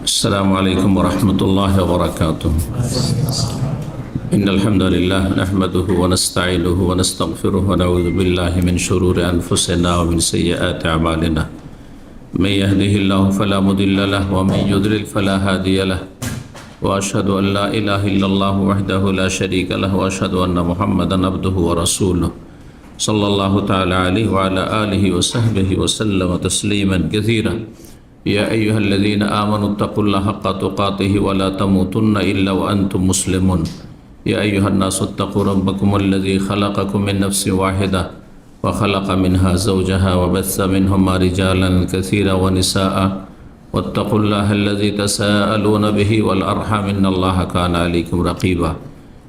السلام عليكم ورحمة الله وبركاته. إن الحمد لله نحمده ونستعينه ونستغفره ونعوذ بالله من شرور أنفسنا ومن سيئات أعمالنا. من يهده الله فلا مضل له ومن يضلل فلا هادي له. وأشهد أن لا إله إلا الله وحده لا شريك له وأشهد أن محمدا عبده ورسوله صلى الله تعالى عليه وعلى آله وصحبه وسلم تسليما كثيرا. يا أيها الذين آمنوا اتقوا الله حق تقاته ولا تموتن إلا وأنتم مسلمون. يا أيها الناس اتقوا ربكم الذي خلقكم من نفس واحدة وخلق منها زوجها وبث منهما رجالا كثيرا ونساء واتقوا الله الذي تساءلون به والأرحام إن الله كان عليكم رقيبا.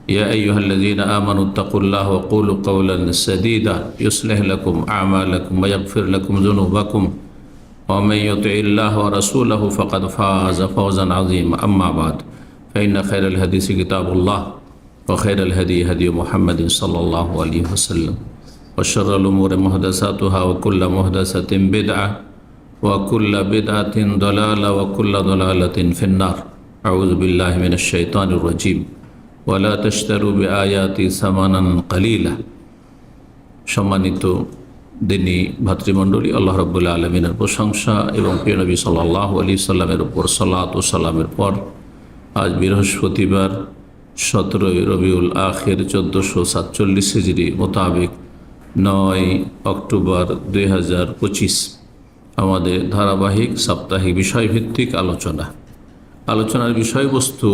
يا أيها الذين آمنوا اتقوا الله وقولوا قولا سديدا يصلح لكم أعمالكم ويغفر لكم ذنوبكم ومن يطع الله ورسوله فقد فاز فوزا عظيما. أما بعد فإن خير الحديث كتاب الله وخير الهدي هدي محمد صلى الله عليه وسلم وشر الأمور محدثاتها وكل محدثة بدعة وكل بدعة ضلالة وكل ضلالة في النار. أعوذ بالله من الشيطان الرجيم. ولا تشتروا بآياتي ثمنا قليلا. সম্মানিত দিনী ভাতৃমণ্ডলী, আল্লাহ রাব্বুল আলামিনের প্রশংসা এবং প্রিয় নবী সাল্লাল্লাহু আলাইহি সাল্লামের উপর সালাত ও সালামের পর আজ বৃহস্পতিবার 17 রবিউল আখির 1447 হিজরি মোতাবেক 9 অক্টোবর 2025 আমাদের ধারাবাহিক সাপ্তাহিক বিষয়ভিত্তিক আলোচনার বিষয়বস্তু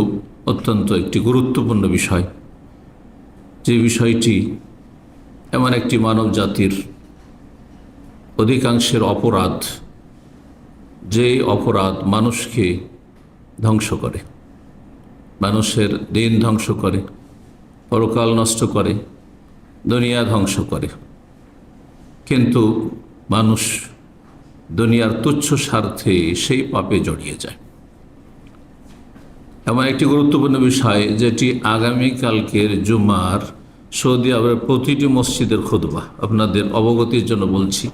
অত্যন্ত একটি গুরুত্বপূর্ণ বিষয়, যে বিষয়টি এমন একটি মানব জাতির অধিকাংশের অপরাধ, যে অপরাধ মানুষকে ধ্বংস করে, মানুষের দিন ধ্বংস করে, পরকাল নষ্ট করে, দুনিয়া ধ্বংস করে। কিন্তু মানুষ দুনিয়ার তুচ্ছ স্বার্থে সেই পাপে জড়িয়ে যায়। এমন একটি গুরুত্বপূর্ণ বিষয় যেটি আগামীকালকের জুমার সৌদি আরবের প্রতিটি মসজিদের খুতবা, আপনাদের অবগতির জন্য বলছি।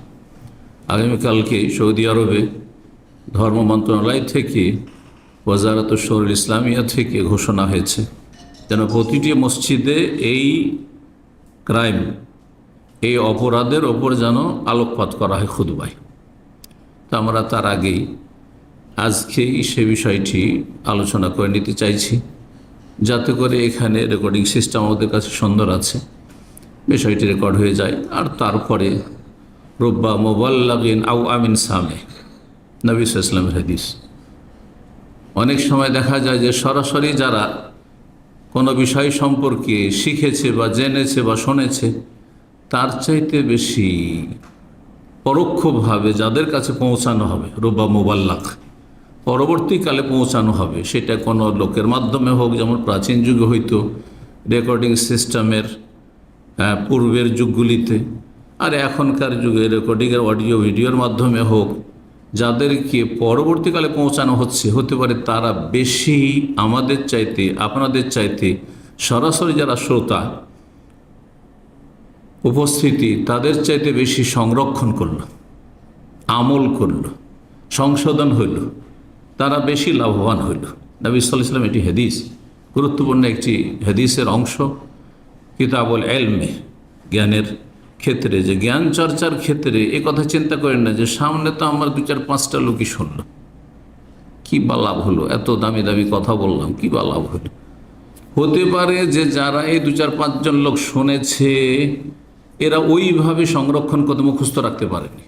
আগামীকালকে সৌদি আরবে ধর্ম মন্ত্রণালয় থেকে, ওয়াজারাত শরীর ইসলামিয়া থেকে ঘোষণা হয়েছে যেন প্রতিটি মসজিদে এই ক্রাইম, এই অপরাধের ওপর যেন আলোকপাত করা হয় খুতবায়। তো আমরা তার আগেই আজকেই সে বিষয়টি আলোচনা করে নিতে চাইছি, যাতে করে এখানে রেকর্ডিং সিস্টেম আমাদের কাছে সুন্দর আছে, বিষয়টি রেকর্ড হয়ে যায়। আর তারপরে রব্বা মোবাল্লাগিন আউ আমিন সামে, নবী সাল্লাল্লাহু আলাইহি ওয়াসাল্লামের হাদিস। অনেক সময় দেখা যায় যে সরাসরি যারা কোনো বিষয় সম্পর্কে শিখেছে বা জেনেছে বা শুনেছে, তার চাইতে বেশি পরোক্ষভাবে যাদের কাছে পৌঁছানো হবে, রব্বা মোবাল্লাগ, পরবর্তীকালে পৌঁছানো হবে, সেটা কোনো লোকের মাধ্যমে হোক, যেমন প্রাচীন যুগে হইতো রেকর্ডিং সিস্টেমের পূর্বের যুগগুলিতে, আর এখনকার যুগে রেকর্ডিংয়ের অডিও ভিডিওর মাধ্যমে হোক, যাদেরকে পরবর্তীকালে পৌঁছানো হতে পারে তারা বেশি আমাদের চাইতে, আপনাদের চাইতে সরাসরি যারা শ্রোতা উপস্থিতি, তাদের চাইতে বেশি সংরক্ষণ করল, আমল করল, সংশোধন হইল, তারা বেশি লাভবান হইল। নবী সাল্লাল্লাহু আলাইহি ওয়াসাল্লাম, এটি হাদিস, গুরুত্বপূর্ণ একটি হাদিসের অংশ। কিতাবুল ইলমে, জ্ঞানের ক্ষেত্রে, যে জ্ঞান চর্চার ক্ষেত্রে এ কথা চিন্তা করেন না যে সামনে তো আমার 2-4-5টা লোকই শুনল, কী বা লাভ হলো, এত দামি দামি কথা বললাম, কী বা লাভ হলো। হতে পারে যে যারা এই 2-4-5 জন লোক শুনেছে, এরা ওইভাবে সংরক্ষণ করতে মুখস্থ রাখতে পারেনি,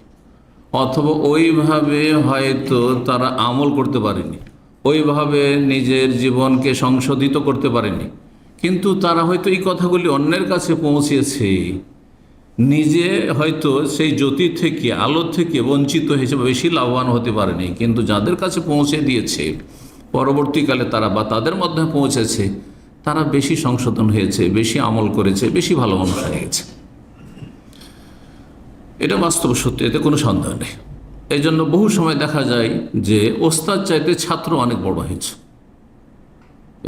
অথবা ওইভাবে হয়তো তারা আমল করতে পারেনি, ওইভাবে নিজের জীবনকে সংশোধিত করতে পারেনি, কিন্তু তারা হয়তো এই কথাগুলি অন্যের কাছে পৌঁছেছে, নিজে হয়তো সেই জ্যোতি থেকে, আলো থেকে বঞ্চিত হয়েছে, বেশি লাভবান হতে পারেনি। কিন্তু যাদের কাছে পৌঁছে দিয়েছে পরবর্তীকালে তারা, বা তাদের মাধ্যমে পৌঁছেছে, তারা বেশি সংশোধন হয়েছে, বেশি আমল করেছে, বেশি ভালো মানুষ হয়ে গেছে। এটা বাস্তব সত্য, এতে কোনো সন্দেহ নেই। এই জন্য বহু সময় দেখা যায় যে ওস্তাদ চাইতে ছাত্র অনেক বড় হয়েছে।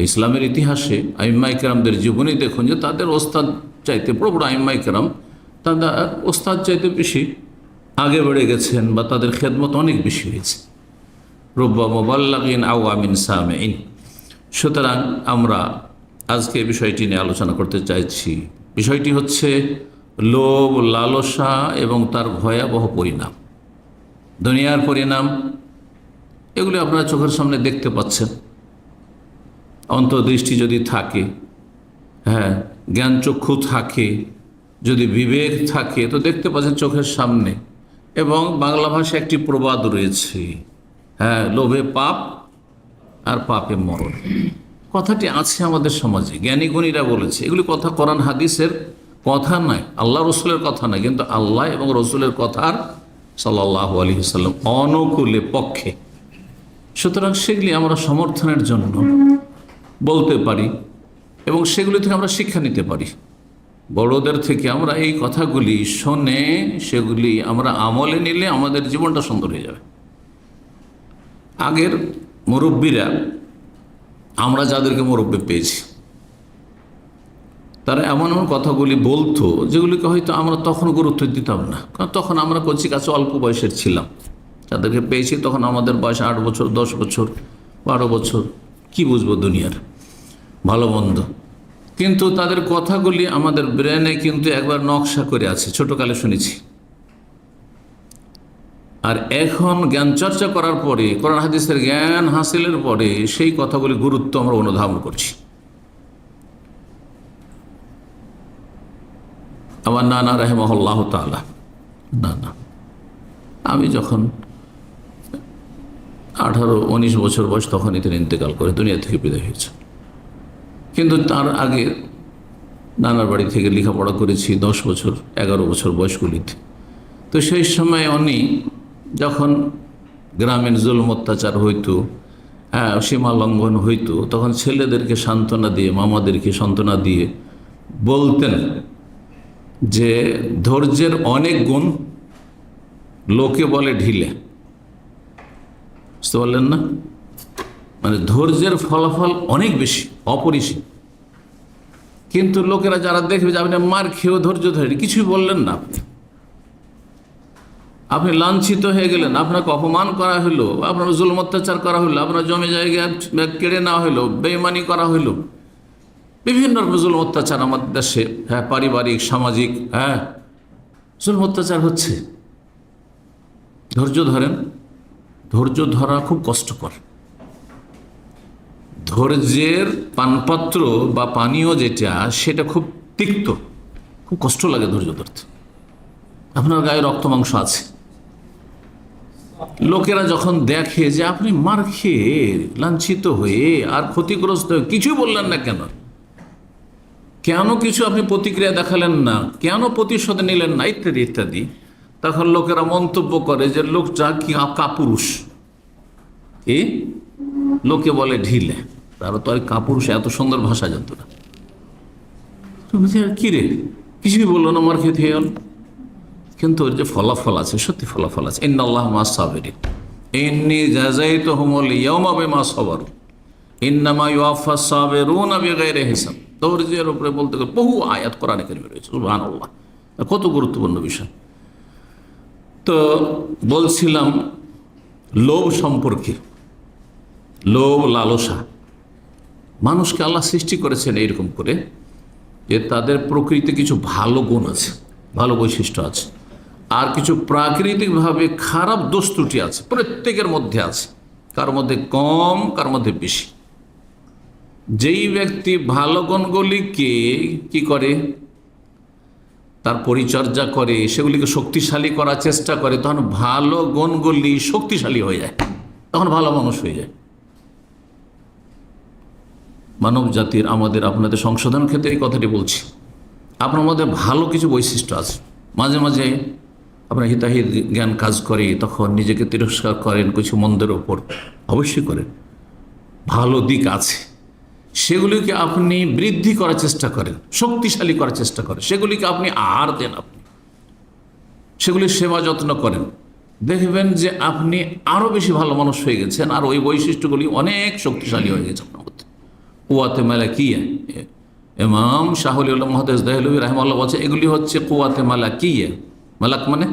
ইসলামের ইতিহাসে আইম্মায়ে কেরামদের জীবনী দেখুন যে তাদের ওস্তাদ চাইতে, বড় বড় আইম্মায়ে কেরাম, তারা ওস্তাদ চাইতে বেশি আগে বেড়ে গেছেন, বা তাদের খেদমত অনেক বেশি হয়েছে। রুব্বা মুবাল্লাগিন আও আমিন সামিইন। সুতরাং আমরা আজকে বিষয়টি নিয়ে আলোচনা করতে চাইছি। বিষয়টি হচ্ছে লোভ, লালসা এবং তার ভয়াবহ পরিণাম, দুনিয়ার পরিণাম। এগুলি আপনারা চোখের সামনে দেখতে পাচ্ছেন। অন্তর্দৃষ্টি যদি থাকে, হ্যাঁ, জ্ঞান চক্ষু থাকে, যদি বিবেক থাকে, তো দেখতে পাচ্ছেন চোখের সামনে। এবং বাংলা ভাষায় একটি প্রবাদ রয়েছে, হ্যাঁ, লোভে পাপ আর পাপে মরণ। কথাটি আছে আমাদের সমাজে, জ্ঞানী গুণীরা বলেছে। এগুলি কথা কোরআন হাদিসের কথা নয়, আল্লাহ রসুলের কথা নয়, কিন্তু আল্লাহ এবং রসুলের কথার সাল্লাল্লাহু আলাইহি ওয়াসাল্লাম অনুকূলে পক্ষে। সুতরাং সেগুলি আমরা সমর্থনের জন্য বলতে পারি এবং সেগুলি থেকে আমরা শিক্ষা নিতে পারি। বড়দের থেকে আমরা এই কথাগুলি শুনে সেগুলি আমরা আমলে নিলে আমাদের জীবনটা সুন্দর হয়ে যাবে। আগের মুরব্বীরা, আমরা যাদেরকে মুরব্বী পেয়েছি, তারা এমন এমন কথাগুলি বলতো যেগুলিকে হয়তো আমরা তখন গুরুত্ব দিতাম না, কারণ তখন আমরা কচি কাছে অল্প বয়সের ছিলাম। যাদেরকে পেয়েছি তখন আমাদের বয়স 8 বছর, 10 বছর, 12 বছর, কি বুঝবো দুনিয়ার ভালো মন্দ। কিন্তু তাদের কথাগুলি আমাদের ব্রেনে কিন্তু একবার নকশা করে আছে, ছোটকালে শুনেছি। আর এখন জ্ঞান চর্চা করার পরে, কোরআন হাদিসের জ্ঞান হাসিলের পরে সেই কথাগুলি গুরুত্ব আমরা অনুধাবন করছি। আমার নানা রাহিমাহুল্লাহ তাআলা, না, আমি যখন 18-19 বছর বয়স তখনই তিনি ইন্তেকাল করে দুনিয়া থেকে বিদায় হয়েছে। কিন্তু তার আগে নানার বাড়ি থেকে লেখাপড়া করেছি 10 বছর, 11 বছর বয়সগুলিতে। তো সেই সময় উনি যখন গ্রামীণ জুলুম অত্যাচার হইতো, হ্যাঁ, সীমা লঙ্ঘন হইতো, তখন ছেলেদেরকে সান্ত্বনা দিয়ে, মামাদেরকে সান্ত্বনা দিয়ে বলতেন যে ধৈর্যের অনেক গুণ, লোকে বলে ঢিলে। বুঝতে পারলেন না? মানে ধৈর্যের ফলাফল অনেক বেশি, অপরিসীম। কিন্তু লোকেরা যারা দেখবে যে আপনি মার খেয়েও ধৈর্য ধরে, কিছুই বললেন না, আপনি লাঞ্ছিত হয়ে গেলেন, আপনাকে অপমান করা হলো, আপনার জুলুম অত্যাচার করা হলো, আপনার জমি জায়গা কেড়ে নেওয়া হলো, বেঈমানি করা হলো, বিভিন্ন রকম জুলুম অত্যাচার আমাদের দেশে, হ্যাঁ, পারিবারিক, সামাজিক, হ্যাঁ, জুলুম অত্যাচার হচ্ছে। ধৈর্য ধরেন। ধৈর্য ধরা খুব কষ্টকর। ধৈর্যের পানপাত্র বা পানীয় যেটা, সেটা খুব তিক্ত, খুব কষ্ট লাগে ধৈর্য ধরতে। আপনার গায়ে রক্ত মাংস আছে। লোকেরা যখন দেখে যে আপনি মার খেয়ে, লাঞ্ছিত হয়ে আর ক্ষতিগ্রস্ত হয়ে কিছুই বললেন না, কেন কিছু আপনি প্রতিক্রিয়া দেখালেন না, কেন প্রতিশোধ নিলেন না, ইত্যাদি ইত্যাদি, তখন লোকেরা মন্তব্য করে যে লোকটা কি কাপুরুষ। এই লোকে বলে ঢিলে, তারা তো আর কাপুরুষ এত সুন্দর ভাষা জানতো না। কি রে, কিছুই বললো না, মার খেতে হয়ে গেল। কিন্তু ওর যে ফলাফল আছে, সত্যি ফলাফল আছে। ইন্নাল্লাহ মা সাবিরিন, ইন্নী জাযাইতুহুমুল ইয়াওমা বিমা সাবারু ইন্নামা ইউওয়াফাস সাবিরুনা বিগাইরি হিসাব। ধৈর্যের উপরে বলতে গেলে বহু আয়াত কোরআনে কারিমে রয়েছে। সুবহানাল্লাহ, কত গুরুত্বপূর্ণ বিষয়। তো বলছিলাম লোভ সম্পর্কে। লোভ, লালসা, মানুষকে আল্লাহ সৃষ্টি করেছেন এইরকম করে যে তাদের প্রকৃতিতে কিছু ভালো গুণ আছে, ভালো বৈশিষ্ট্য আছে, আর কিছু প্রাকৃতিকভাবে খারাপ দোষ ত্রুটি আছে, প্রত্যেকের মধ্যে আছে, কার মধ্যে কম, কার মধ্যে বেশি। যেই ব্যক্তি ভালো গুণগুলিকে কি করে, তার পরিচর্যা করে, সেগুলিকে শক্তিশালী করার চেষ্টা করে, তখন ভালো গুণগুলি শক্তিশালী হয়ে যায়, তখন ভালো মানুষ হয়ে যায়। মানব জাতির, আমাদের, আপনাদের সংশোধন ক্ষেত্রে এই কথাটি বলছি। আপনার মধ্যে ভালো কিছু বৈশিষ্ট্য আছে। মাঝে মাঝে আপনার হিতাহিত জ্ঞান কাজ করে, তখন নিজেকে তিরস্কার করেন কিছু মন্দের ওপর, অবশ্যই করেন। ভালো দিক আছে, সেগুলিকে আপনি বৃদ্ধি করার চেষ্টা করেন, শক্তিশালী করার চেষ্টা করেন, সেগুলিকে আপনি আহার দেন, আপনি সেগুলির সেবা যত্ন করেন। দেখবেন যে আপনি আরও বেশি ভালো মানুষ হয়ে গেছেন, আর ওই বৈশিষ্ট্যগুলি অনেক শক্তিশালী হয়ে গেছে আপনার মধ্যে। কুওয়াতে মালাকিয়া, ইমাম শাহ ওলিউল্লাহ মুহাদ্দিস দেহলভী রাহিমাহুল্লাহ বলছে, এগুলি হচ্ছে কুওয়াতে মালাকিয়া। মালাক মানে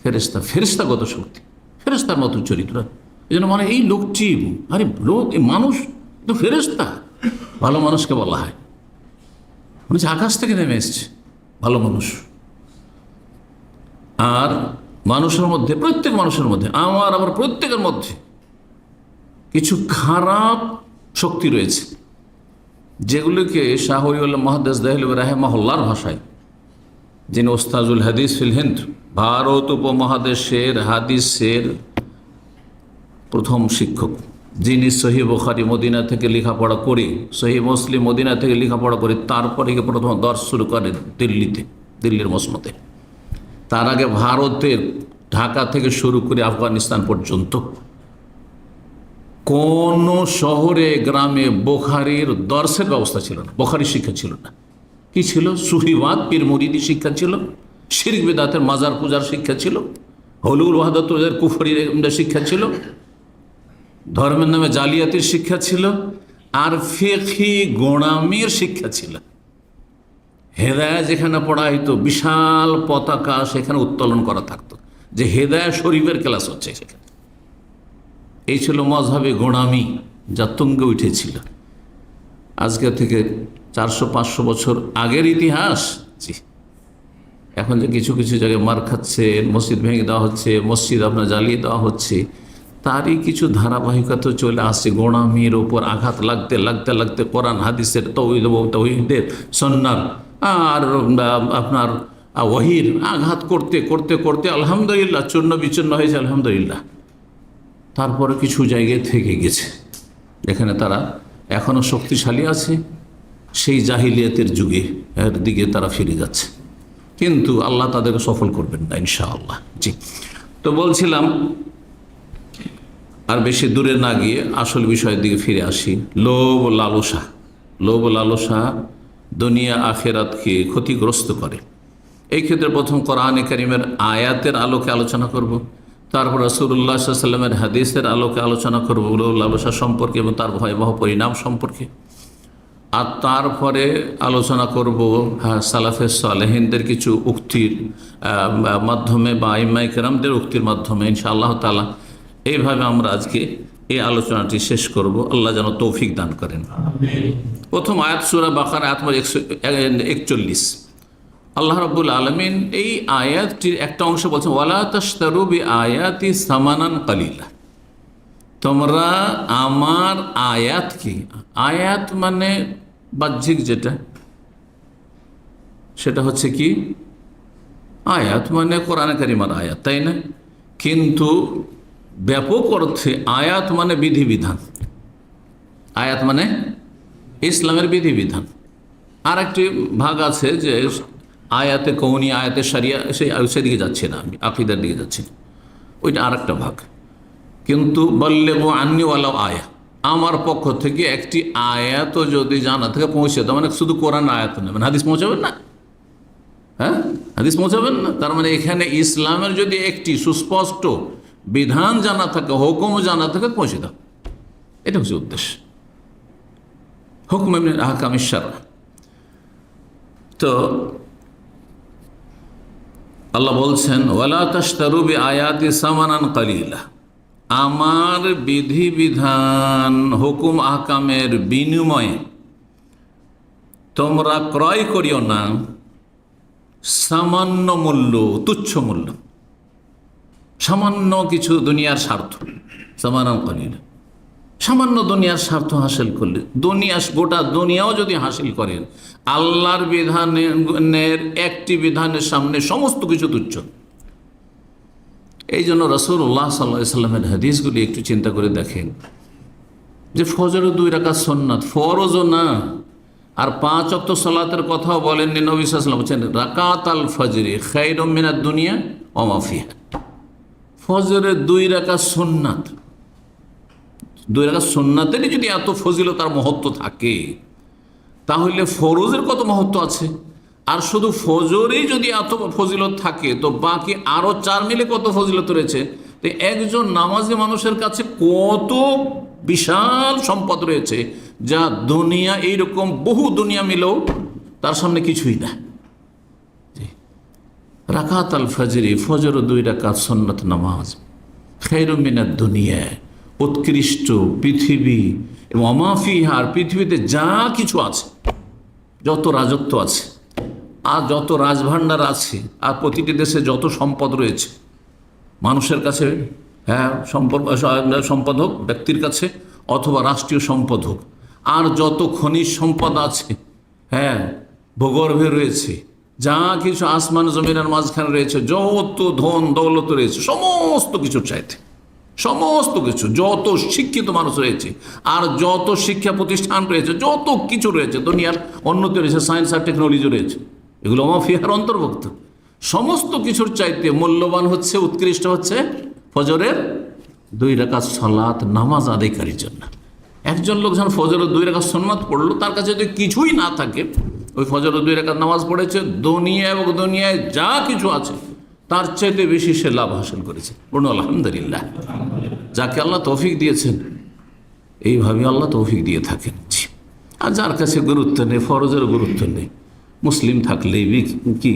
ফেরেশতা, ফেরেশতাগত শক্তি, ফেরেশতার মতো চরিত্র। এই জন্য মানে এই লোকটি, আরে লোক, এই মানুষ তো ফেরেশতা, ভালো মানুষকে বলা হয়, মানে আকাশ থেকে নেমে এসছে ভালো মানুষ। আর মানুষের মধ্যে, প্রত্যেক মানুষের মধ্যে, আমার আবার প্রত্যেকের মধ্যে কিছু খারাপ শক্তি রয়েছে, যেগুলোকে শাহ ওলিউল্লাহ মুহাদ্দিস দেহলভী রাহিমাহুল্লাহর ভাষায়, যিনি ওস্তাজুল হাদিস ফিল হিন্দ, ভারত উপমহাদেশের হাদিসের প্রথম শিক্ষক, যিনি সহিহ বুখারী মদিনা থেকে লেখাপড়া করে, সহিহ মুসলিম মদিনা থেকে লেখাপড়া করে তারপরে প্রথম দর্স শুরু করেন দিল্লিতে, দিল্লির মসনদে। তার আগে ভারতের ঢাকা থেকে শুরু করে আফগানিস্তান পর্যন্ত কোন শহরে গ্রামে বুখারীর দর্সের ব্যবস্থা ছিল না, বুখারী শিক্ষা ছিল না। কি ছিল? সুফিবাদ, পীর মুরিদি শিক্ষা ছিল, শিরক বিদআতের মাজার পূজার শিক্ষা ছিল, হলুল ওয়াহদাতুল কুফরির শিক্ষা ছিল, ধর্মের নামে জালিয়াতির শিক্ষা ছিল, আর ফিকহি গোঁড়ামির শিক্ষা ছিল। হেদায়া যেখানে পড়া হইতো, বিশাল পতাকা সেখানে উত্তোলন করা থাকতো যে হেদায়া শরীফের ক্লাস হচ্ছে সেখানে। এই ছিল মজহাবে গোঁড়ামি, যা তুঙ্গে উঠেছিল। আজকে থেকে 400-500 বছর আগের ইতিহাস। জি, এখন যে কিছু কিছু জায়গায় মার খাচ্ছে, মসজিদ ভেঙে দেওয়া হচ্ছে, মসজিদ আপনার জ্বালিয়ে দেওয়া হচ্ছে, তারই কিছু ধারাবাহিকতা চলে আসছে। গোঁড়ামির ওপর আঘাত লাগতে লাগতে লাগতে কোরআন হাদিসের, তৌহিদের, সুন্নাহর আর আপনার ওয়াহির আঘাত করতে করতে করতে আলহামদুলিল্লাহ চূর্ণ বিচূর্ণ হয়েছে, আলহামদুলিল্লাহ। তারপরে কিছু জায়গায় থেকে গেছে, এখানে তারা এখনও শক্তিশালী আছে, সেই জাহিলিয়াতের যুগে এর দিকে তারা ফিরে যাচ্ছে, কিন্তু আল্লাহ তাদেরকে সফল করবেন না ইনশাআল্লাহ। জি, তো বলছিলাম, আর বেশি দূরে না গিয়ে আসল বিষয়ের দিকে ফিরে আসি। লোভ লালসা, লোভ লালসা দুনিয়া আখেরাতকে ক্ষতিগ্রস্ত করে। এই ক্ষেত্রে প্রথম কোরআনে কারীমের আয়াতের আলোকে আলোচনা করব, তারপর রাসূলুল্লাহ সাল্লাল্লাহু আলাইহি ওয়াসাল্লামের হাদিসের আলোকে আলোচনা করব লোভ লালসা সম্পর্কে এবং তার ভয়াবহ পরিণাম সম্পর্কে। আর তারপরে আলোচনা করব সালাফে সালেহিনদের কিছু উক্তির মাধ্যমে বা আইম্মায়ে কেরামদের উক্তির মাধ্যমে ইনশাআল্লাহ তাআলা। এইভাবে আমরা আজকে এই আলোচনাটি শেষ করব। আল্লাহ যেন তৌফিক দান করেন। প্রথম আয়াত সূরা বাকারা আয়াত নম্বর 141। আল্লাহ রাব্বুল আলামিন এই আয়াতটির একটা অংশ বলছেন, ওয়ালা তাশতারু বিআয়াতি সামানান কালিলা, তোমরা আমার আয়াত কি, আয়াত মানে বাহ্যিক যেটা, সেটা হচ্ছে কি আয়াত মানে কোরআনে কারিমার আয়াত, তাই না? কিন্তু ব্যাপক অর্থে আয়াত মানে বিধিবিধান, আয়াত মানে ইসলামের বিধিবিধান। আর একটি ভাগ আছে যে আয়াতে কৌনি, আয়াতে শরিয়া, সেদিকে যাচ্ছে না, আমি আকীদার দিকে যাচ্ছি না, ওইটা আর একটা ভাগ। কিন্তু বল্লেগু আন্নি ওয়ালাউ আয়া, আমার পক্ষ থেকে একটি আয়াতও যদি জানা থেকে পৌঁছে দাও, মানে শুধু কোরআন আয়াত না, মানে হাদিস পৌঁছাবেন না, হ্যাঁ হাদিস পৌঁছাবেন না। তার মানে এখানে ইসলামের যদি একটি সুস্পষ্ট বিধান জানা থাকে, হুকুম জানা থাকে, পৌঁছে দাও, এটা হচ্ছে উদ্দেশ্য। হুকম মিন আহকামিশ শারআ। তো আল্লাহ বলছেন, ওয়ালা তাশতারু বিআয়াতি সামানান কালিলা, আমার বিধিবিধান হুকুম আহকামের বিনিময়ে তোমরা ক্রয় করিও না সামান্য মূল্য, তুচ্ছ মূল্য, সামান্য কিছু দুনিয়ার স্বার্থ। সামানান কালিলা, সামান্য দুনিয়ার স্বার্থ হাসিল করলে, গোটা দুনিয়াও যদি হাসিল করেন, আল্লাহর বিধানের একটি বিধানের সামনে সমস্ত কিছু তুচ্ছ। এই জন্য রাসূলুল্লাহ সাল্লাল্লাহু আলাইহি ওয়াসাল্লামের হাদিসগুলি একটু চিন্তা করে দেখেন, যে ফজরের 2 রাকাত সুন্নাত, ফরজও না, আর 5 ওয়াক্ত সালাতের কথাও বলেননি নবী সাল্লাল্লাহু আলাইহি ওয়াসাল্লাম, বলেছেন রাকাতাল ফজরি খায়রুম মিনাদ দুনিয়া ওয়া মা ফিহা। ফজরের 2 রাকাত সুন্নাত, 2 রাকাত সুন্নাতেরই যদি এত ফজিলত আর মহত্ব থাকে, তাহলে ফরজের কত মহত্ব আছে। আর শুধু ফজরেই যদি এত ফজিলত থাকে, তো বাকি আরও 4 মিলে কত ফজিলত রয়েছে। তো একজন নামাজি মানুষের কাছে কত বিশাল সম্পদ রয়েছে, যা দুনিয়া, এইরকম বহু দুনিয়া মিলেও তার সামনে কিছুই না। রাকাত আল ফজরি, ফজর 2 রাকাত সুন্নাত নামাজ, খায়রুম মিনাদ দুনিয়া, উৎকৃষ্ট পৃথিবী এবং অমাফিহার পৃথিবীতে যা কিছু আছে, যত রাজত্ব আছে আর যত রাজভাণ্ডার আছে আর প্রতিটি দেশে যত সম্পদ রয়েছে মানুষের কাছে, হ্যাঁ সম্পদ হোক ব্যক্তির কাছে অথবা রাষ্ট্রীয় সম্পদ হোক, আর যত খনিজ সম্পদ আছে, হ্যাঁ ভূগর্ভে রয়েছে, যা কিছু আসমান জমিনের মাঝখানে রয়েছে, যত ধন দৌলত রয়েছে, সমস্ত কিছুর চাইতে সমস্ত কিছু, যত শিক্ষিত মানুষ রয়েছে আর যত শিক্ষা প্রতিষ্ঠান রয়েছে, যত কিছু রয়েছে, দুনিয়ার উন্নতি রয়েছে, সায়েন্স আর টেকনোলজি রয়েছে, এগুলো মাফিয়ার অন্তর্ভুক্ত। সমস্ত কিছুর চাইতে মূল্যবান হচ্ছে, উৎকৃষ্ট হচ্ছে ফজরের 2 রাকাত সালাত, নামাজ আদায়কারীর জন্য। একজন লোক যখন ফজরের 2 রাকাত সুন্নাত পড়লো, তার কাছে যদি কিছুই না থাকে, ওই ফজরের 2 রাকাত নামাজ পড়েছে, দুনিয়া এবং দুনিয়ায় যা কিছু আছে তার চাইতে বেশি সে লাভ হাসিল করেছে। বলুন আলহামদুলিল্লাহ। যাকে আল্লাহ তৌফিক দিয়েছেন, এইভাবে আল্লাহ তৌফিক দিয়ে থাকেন। আর যার কাছে গুরুত্ব নেই, ফরজের গুরুত্ব নেই, মুসলিম থাকলেই কি,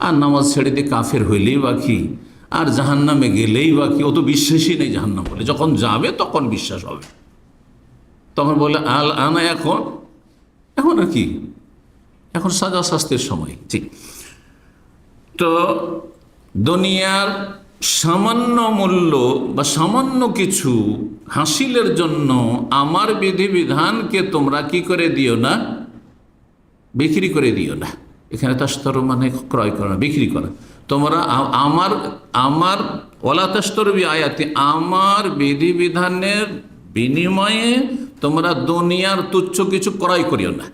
আর নামাজ ছেড়ে দিয়ে কাফের হইলেই বা কি, আর জাহান্নামে গেলেই বা কি, ও তো বিশ্বাসই নেই জাহান্নাম বলে। যখন যাবে তখন বিশ্বাস হবে, তখন বলে আনা এখন আর কি, এখন সাজা শাস্তির সময়। ঠিক তো দুনিয়ার সামান্য মূল্য বা সামান্য কিছু হাসিলের জন্য আমার বিধিবিধানকে তোমরা কি করে দিও না, বিক্রি করে দিও না। এখানে তাস্তর মানে ক্রয় করা, বিক্রি করা। তোমরা আমার ওলা তাস্তর বি আয়াতি, আমার বিধিবিধানের বিনিময়ে তোমরা দুনিয়ার তুচ্ছ কিছু ক্রয় করিও না।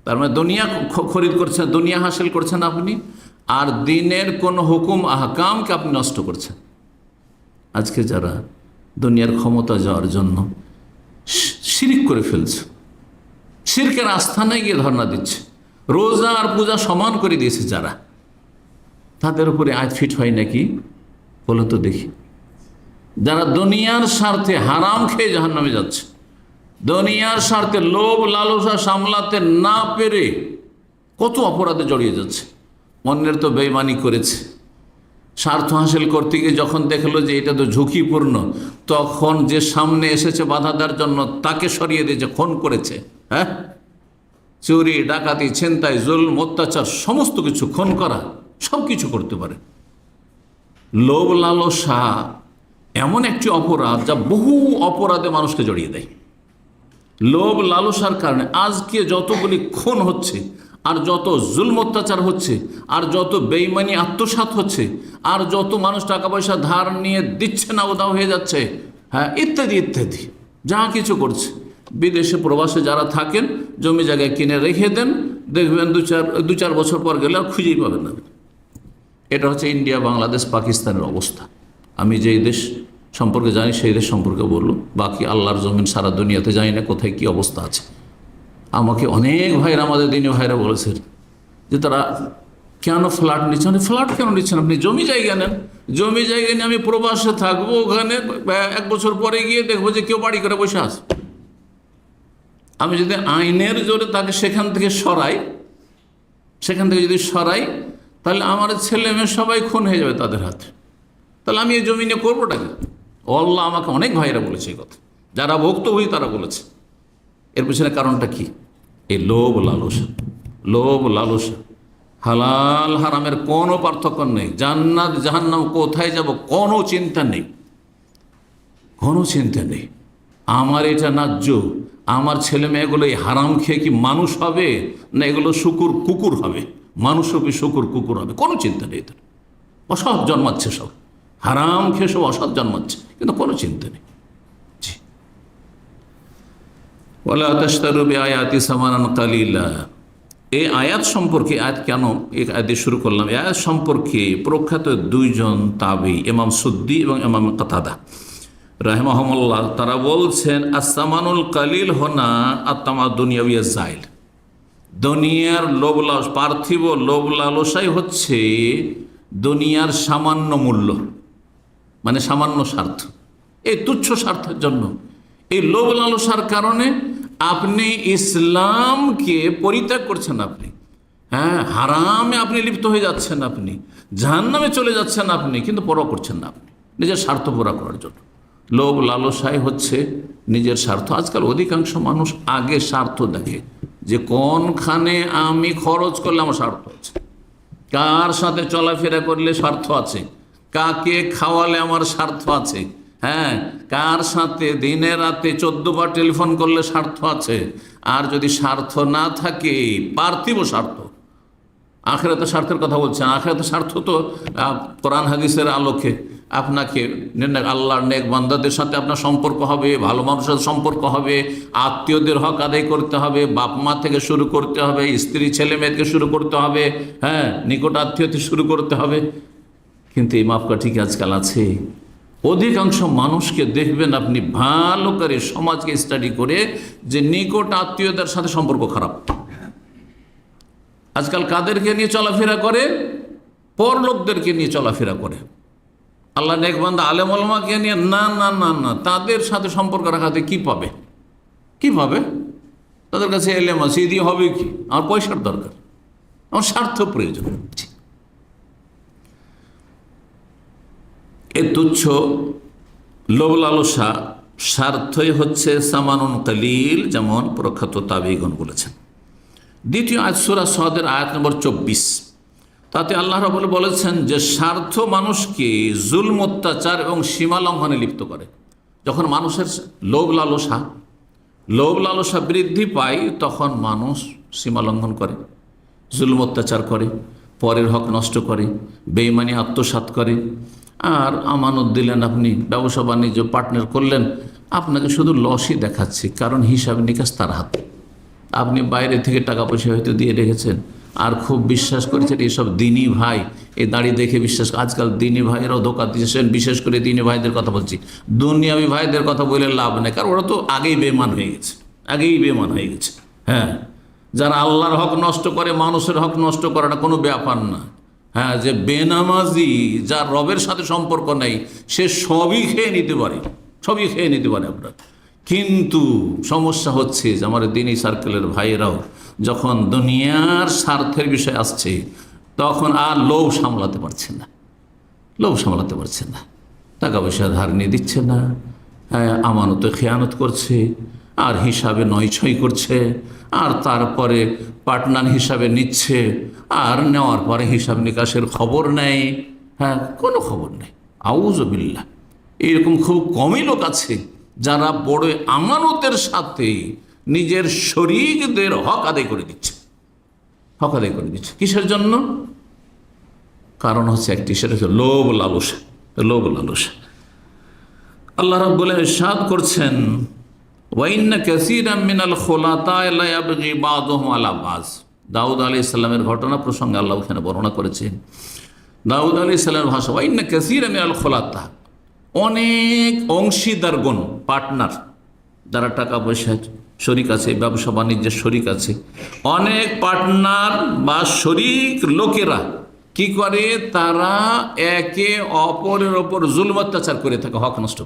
তার মানে দুনিয়া খরিদ করছেন, দুনিয়া হাসিল করছেন আপনি, আর দিনের কোন হুকুম আহকামকে আপনি নষ্ট করছেন। আজকে যারা দুনিয়ার ক্ষমতা যাওয়ার জন্য শিরক করে ফেলছে, শিরকের আস্থানায় গিয়ে ধর্ণা দিচ্ছে, রোজা আর পূজা সমান করে দিয়েছে যারা, তাদের উপরে আয়াত ফিট হয় নাকি বলো তো দেখি? যারা দুনিয়ার স্বার্থে হারাম খেয়ে জাহান্নামে যাচ্ছে, দুনিয়ার স্বার্থে লোভ লালসা সামলাতে না পেরে কত অপরাধে জড়িয়ে যাচ্ছে। অন্যের তো বেঈমানি করেছে, স্বার্থ হাসিল করতে গিয়ে যখন দেখলো যে এটা তো ঝুঁকিপূর্ণ, তখন যে সামনে এসেছে বাধা দেওয়ার জন্য তাকে সরিয়ে দিয়েছে, খুন করেছে। হ্যাঁ, চুরি ডাকাতি ছিনতাই জুলম অত্যাচার সমস্ত কিছু, খুন করা, সব কিছু করতে পারে। লোভ লালসা এমন একটি অপরাধ যা বহু অপরাধে মানুষকে জড়িয়ে দেয়। লোভ লালসার কারণে আজকে যতগুলি খুন হচ্ছে, আর যত জুলম অত্যাচার হচ্ছে, আর যত বেঈমানি আত্মসাৎ হচ্ছে, আর যত মানুষ টাকা পয়সা ধার নিয়ে দিচ্ছে না, উধাও হয়ে যাচ্ছে, হ্যাঁ ইত্যাদি ইত্যাদি যা কিছু করছে। বিদেশে প্রবাসে যারা থাকেন, জমি জায়গায় কিনে রেখে দেন, দেখবেন দু চার বছর পর গেলে আর খুঁজেই পাবেন না। এটা হচ্ছে ইন্ডিয়া, বাংলাদেশ, পাকিস্তানের অবস্থা। আমি যেই দেশ সম্পর্কে জানি সেই দেশ সম্পর্কে বললো, বাকি আল্লাহর জমিন সারা দুনিয়াতে জানি না কোথায় কি অবস্থা আছে। আমাকে অনেক ভাইরা, আমাদের দিনী ভাইরা বলেছেন যে তারা কেন ফ্ল্যাট নিচ্ছেন। ফ্ল্যাট কেন নিচ্ছেন? আপনি জমি জায়গা নেন, জমি জায়গা নিয়ে আমি প্রবাসে থাকবো, ওখানে 1 বছর পরে গিয়ে দেখবো যে কেউ বাড়ি করে বসে আছে। আমি যদি আইনের জোরে তাকে সেখান থেকে যদি সরাই, তাহলে আমার ছেলে মেয়ে সবাই খুন হয়ে যাবে তাদের হাতে। তাহলে আমি এই জমি নিয়ে করবোটাকে? আল্লাহ আমাকে অনেক ভাইরা বলেছে এই কথা, যারা ভুক্তভোগী তারা বলেছে। এর পিছনে কারণটা কি? এই লোভ লালসা। লোভ লালসা, হালাল হারামের কোনো পার্থক্য নেই। জান্নাত জাহান্নাম কোথায় যাব কোনো চিন্তা নেই, কোনো চিন্তা নেই। আমার এটা ন্যায্য, আমার ছেলে মেয়েগুলো এই হারাম খেয়ে কি মানুষ হবে, না এগুলো কুকুর হবে, মানুষ হবে শুকুর কুকুর হবে, কোনো চিন্তা নেই। তার অসৎ জন্মাচ্ছে, সব হারাম খেয়ে সব অসৎ জন্মাচ্ছে, কিন্তু কোনো চিন্তা নেই। ওয়ালা তাশতারু বিআয়াতি সামানান কালিলা। এই আয়াত সম্পর্কে, আয়াত কেন এই আয়াত দিয়ে শুরু করলাম, এই আয়াত সম্পর্কে প্রখ্যাত 2জন তাবী, ইমাম সুদ্দি এবং ইমাম কাতাদা রাহিমাহুমুল্লাহ, তারা বলছেন আস-সামানুল কালিল হোনা আত-তামা দুনিয়াউইয়া জাইল। দুনিয়ার লোভ লালসা, পার্থিব লোভ লালসাই হচ্ছে দুনিয়ার সামান্য মূল্য, মানে সামান্য স্বার্থ। এই তুচ্ছ স্বার্থের জন্য, এই লোভ লালসার কারণে আপনি ইসলামকে পরিত্যাগ করছেন, আপনি হ্যাঁ হারামে আপনি লিপ্ত হয়ে যাচ্ছেন, আপনি জাহান্নামে চলে যাচ্ছেন, আপনি কিন্তু পরোয়া করছেন না, আপনি নিজের স্বার্থ পুরা করার জন্য। লোভ লালসাই হচ্ছে নিজের স্বার্থ। আজকাল অধিকাংশ মানুষ আগে স্বার্থ দেখে, যে কোনখানে আমি খরচ করলে আমার স্বার্থ আছে, কার সাথে চলাফেরা করলে স্বার্থ আছে, কাকে খাওয়ালে আমার স্বার্থ আছে, হ্যাঁ, কার সাথে দিনে রাতে 14 বার টেলিফোন করলে স্বার্থ আছে। আর যদি স্বার্থ না থাকে, পার্থিব স্বার্থ, আখিরাতের স্বার্থের কথা বলছেন, আখিরাতের স্বার্থ তো কোরআন হাদিসের আলোকে আপনাকে আল্লাহর নেক বান্দাদের সাথে আপনার সম্পর্ক হবে, ভালো মানুষের সাথে সম্পর্ক হবে, আত্মীয়দের হক আদায় করতে হবে, বাপ মা থেকে শুরু করতে হবে, স্ত্রী ছেলে মেয়েকে শুরু করতে হবে, হ্যাঁ, নিকট আত্মীয় থেকে শুরু করতে হবে। কিন্তু এই মাপকাঠি কি আজকাল আছে? অধিকাংশ মানুষকে দেখবেন আপনি ভালো করে সমাজকে স্টাডি করে, যে নিকট আত্মীয়দের সাথে সম্পর্ক খারাপ। আজকাল কাদেরকে নিয়ে চলাফেরা করে? পরলোকদেরকে নিয়ে চলাফেরা করে। আল্লাহ নেক বান্দা আলেম ওলামাকে নিয়ে না না না না, তাদের সাথে সম্পর্ক রাখাতে কি পাবে? কি পাবে? তাদের কাছে এলেম আছে, দিয়ে হবে কি? আমার পয়সার দরকার, আমার স্বার্থ প্রয়োজন। এ তুচ্ছ লোভ লালসা স্বার্থই হচ্ছে সামানুন কালিল, যেমন প্রখ্যাত তাবেঈগণ বলেছেন। দ্বিতীয় আয়াত সূরা সাদের আয়াত নম্বর 24, তাতে আল্লাহ রাব্বুল বলেছেন যে স্বার্থ মানুষকে জুলম, অত্যাচার এবং সীমা লঙ্ঘনে লিপ্ত করে। যখন মানুষের লোভ লালসা বৃদ্ধি পায়, তখন মানুষ সীমা লঙ্ঘন করে, জুলম অত্যাচার করে, পরের হক নষ্ট করে, বেঈমানি আত্মসাৎ করে। আর আমানত দিলেন, আপনি ব্যবসা বাণিজ্য পার্টনার করলেন, আপনাকে শুধু লসই দেখাচ্ছে, কারণ হিসাব নিকাশ তার হাতে। আপনি বাইরে থেকে টাকা পয়সা হয়তো দিয়ে রেখেছেন, আর খুব বিশ্বাস করেছেন এসব দিনী ভাই, এই দাড়ি দেখে বিশ্বাস। আজকাল দিনী ভাইয়েরাও ধোঁকা দিচ্ছেন, বিশেষ করে দিনী ভাইদের কথা বলছি, দুনিয়াবি ভাইদের কথা বলে লাভ নেই, কারণ ওরা তো আগেই বেমান হয়ে গেছে। হ্যাঁ, যারা আল্লাহর হক নষ্ট করে, মানুষের হক নষ্ট করাটা কোনো ব্যাপার না। হ্যাঁ, যে বেনামাজি, যার রবের সাথে সম্পর্ক নেই, সে সবই খেয়ে নিতে পারে আপনার। কিন্তু সমস্যা হচ্ছে যে আমার দিনী সার্কেলের ভাইয়েরাও যখন দুনিয়ার স্বার্থের বিষয় আসছে, তখন আর লোভ সামলাতে পারছে না, টাকা পয়সা ধার নিয়ে দিচ্ছে না, আমানতে খেয়ানত করছে, আর হিসাবে নয়ছয় করছে, আর তারপরে পার্টনার হিসাবে নিচ্ছে, আর নেওয়ার পরে হিসাব নিকাশের খবর নেই। হ্যাঁ, কোনো খবর নেই। আউযুবিল্লাহ। এরকম খুব কমই লোক আছে যারা বড় আমানতের সাথে নিজের শরীকদের হক আদায় করে দিচ্ছে। কিসের জন্য? কারণ হচ্ছে একটি, সেটা হচ্ছে লোভ লালসা। আল্লাহ রাব্বুল ইরশাদ করছেন, ওয়া ইন্না কাসীরাম মিনাল খুলাতা'i লা ইয়াবগি বাযুহুম আলা বায। দাউদ আলাইহিস সালামের ঘটনা প্রসঙ্গে আল্লাহ এখানে বর্ণনা করেছেন। দাউদ আলাইহিস সালামের ভাষা, ওয়া ইন্না কাসীরাম মিনাল খুলাতা, অনেক অংশীদারগণ, পার্টনার, যারা টাকা পয়সার শরিক আছে, ব্যবসা বাণিজ্যের শরিক আছে, অনেক পার্টনার বা শরিক লোকেরা কি করে? তারা একে অপরের ওপর জুলম অত্যাচার করে থাকে, হক নষ্ট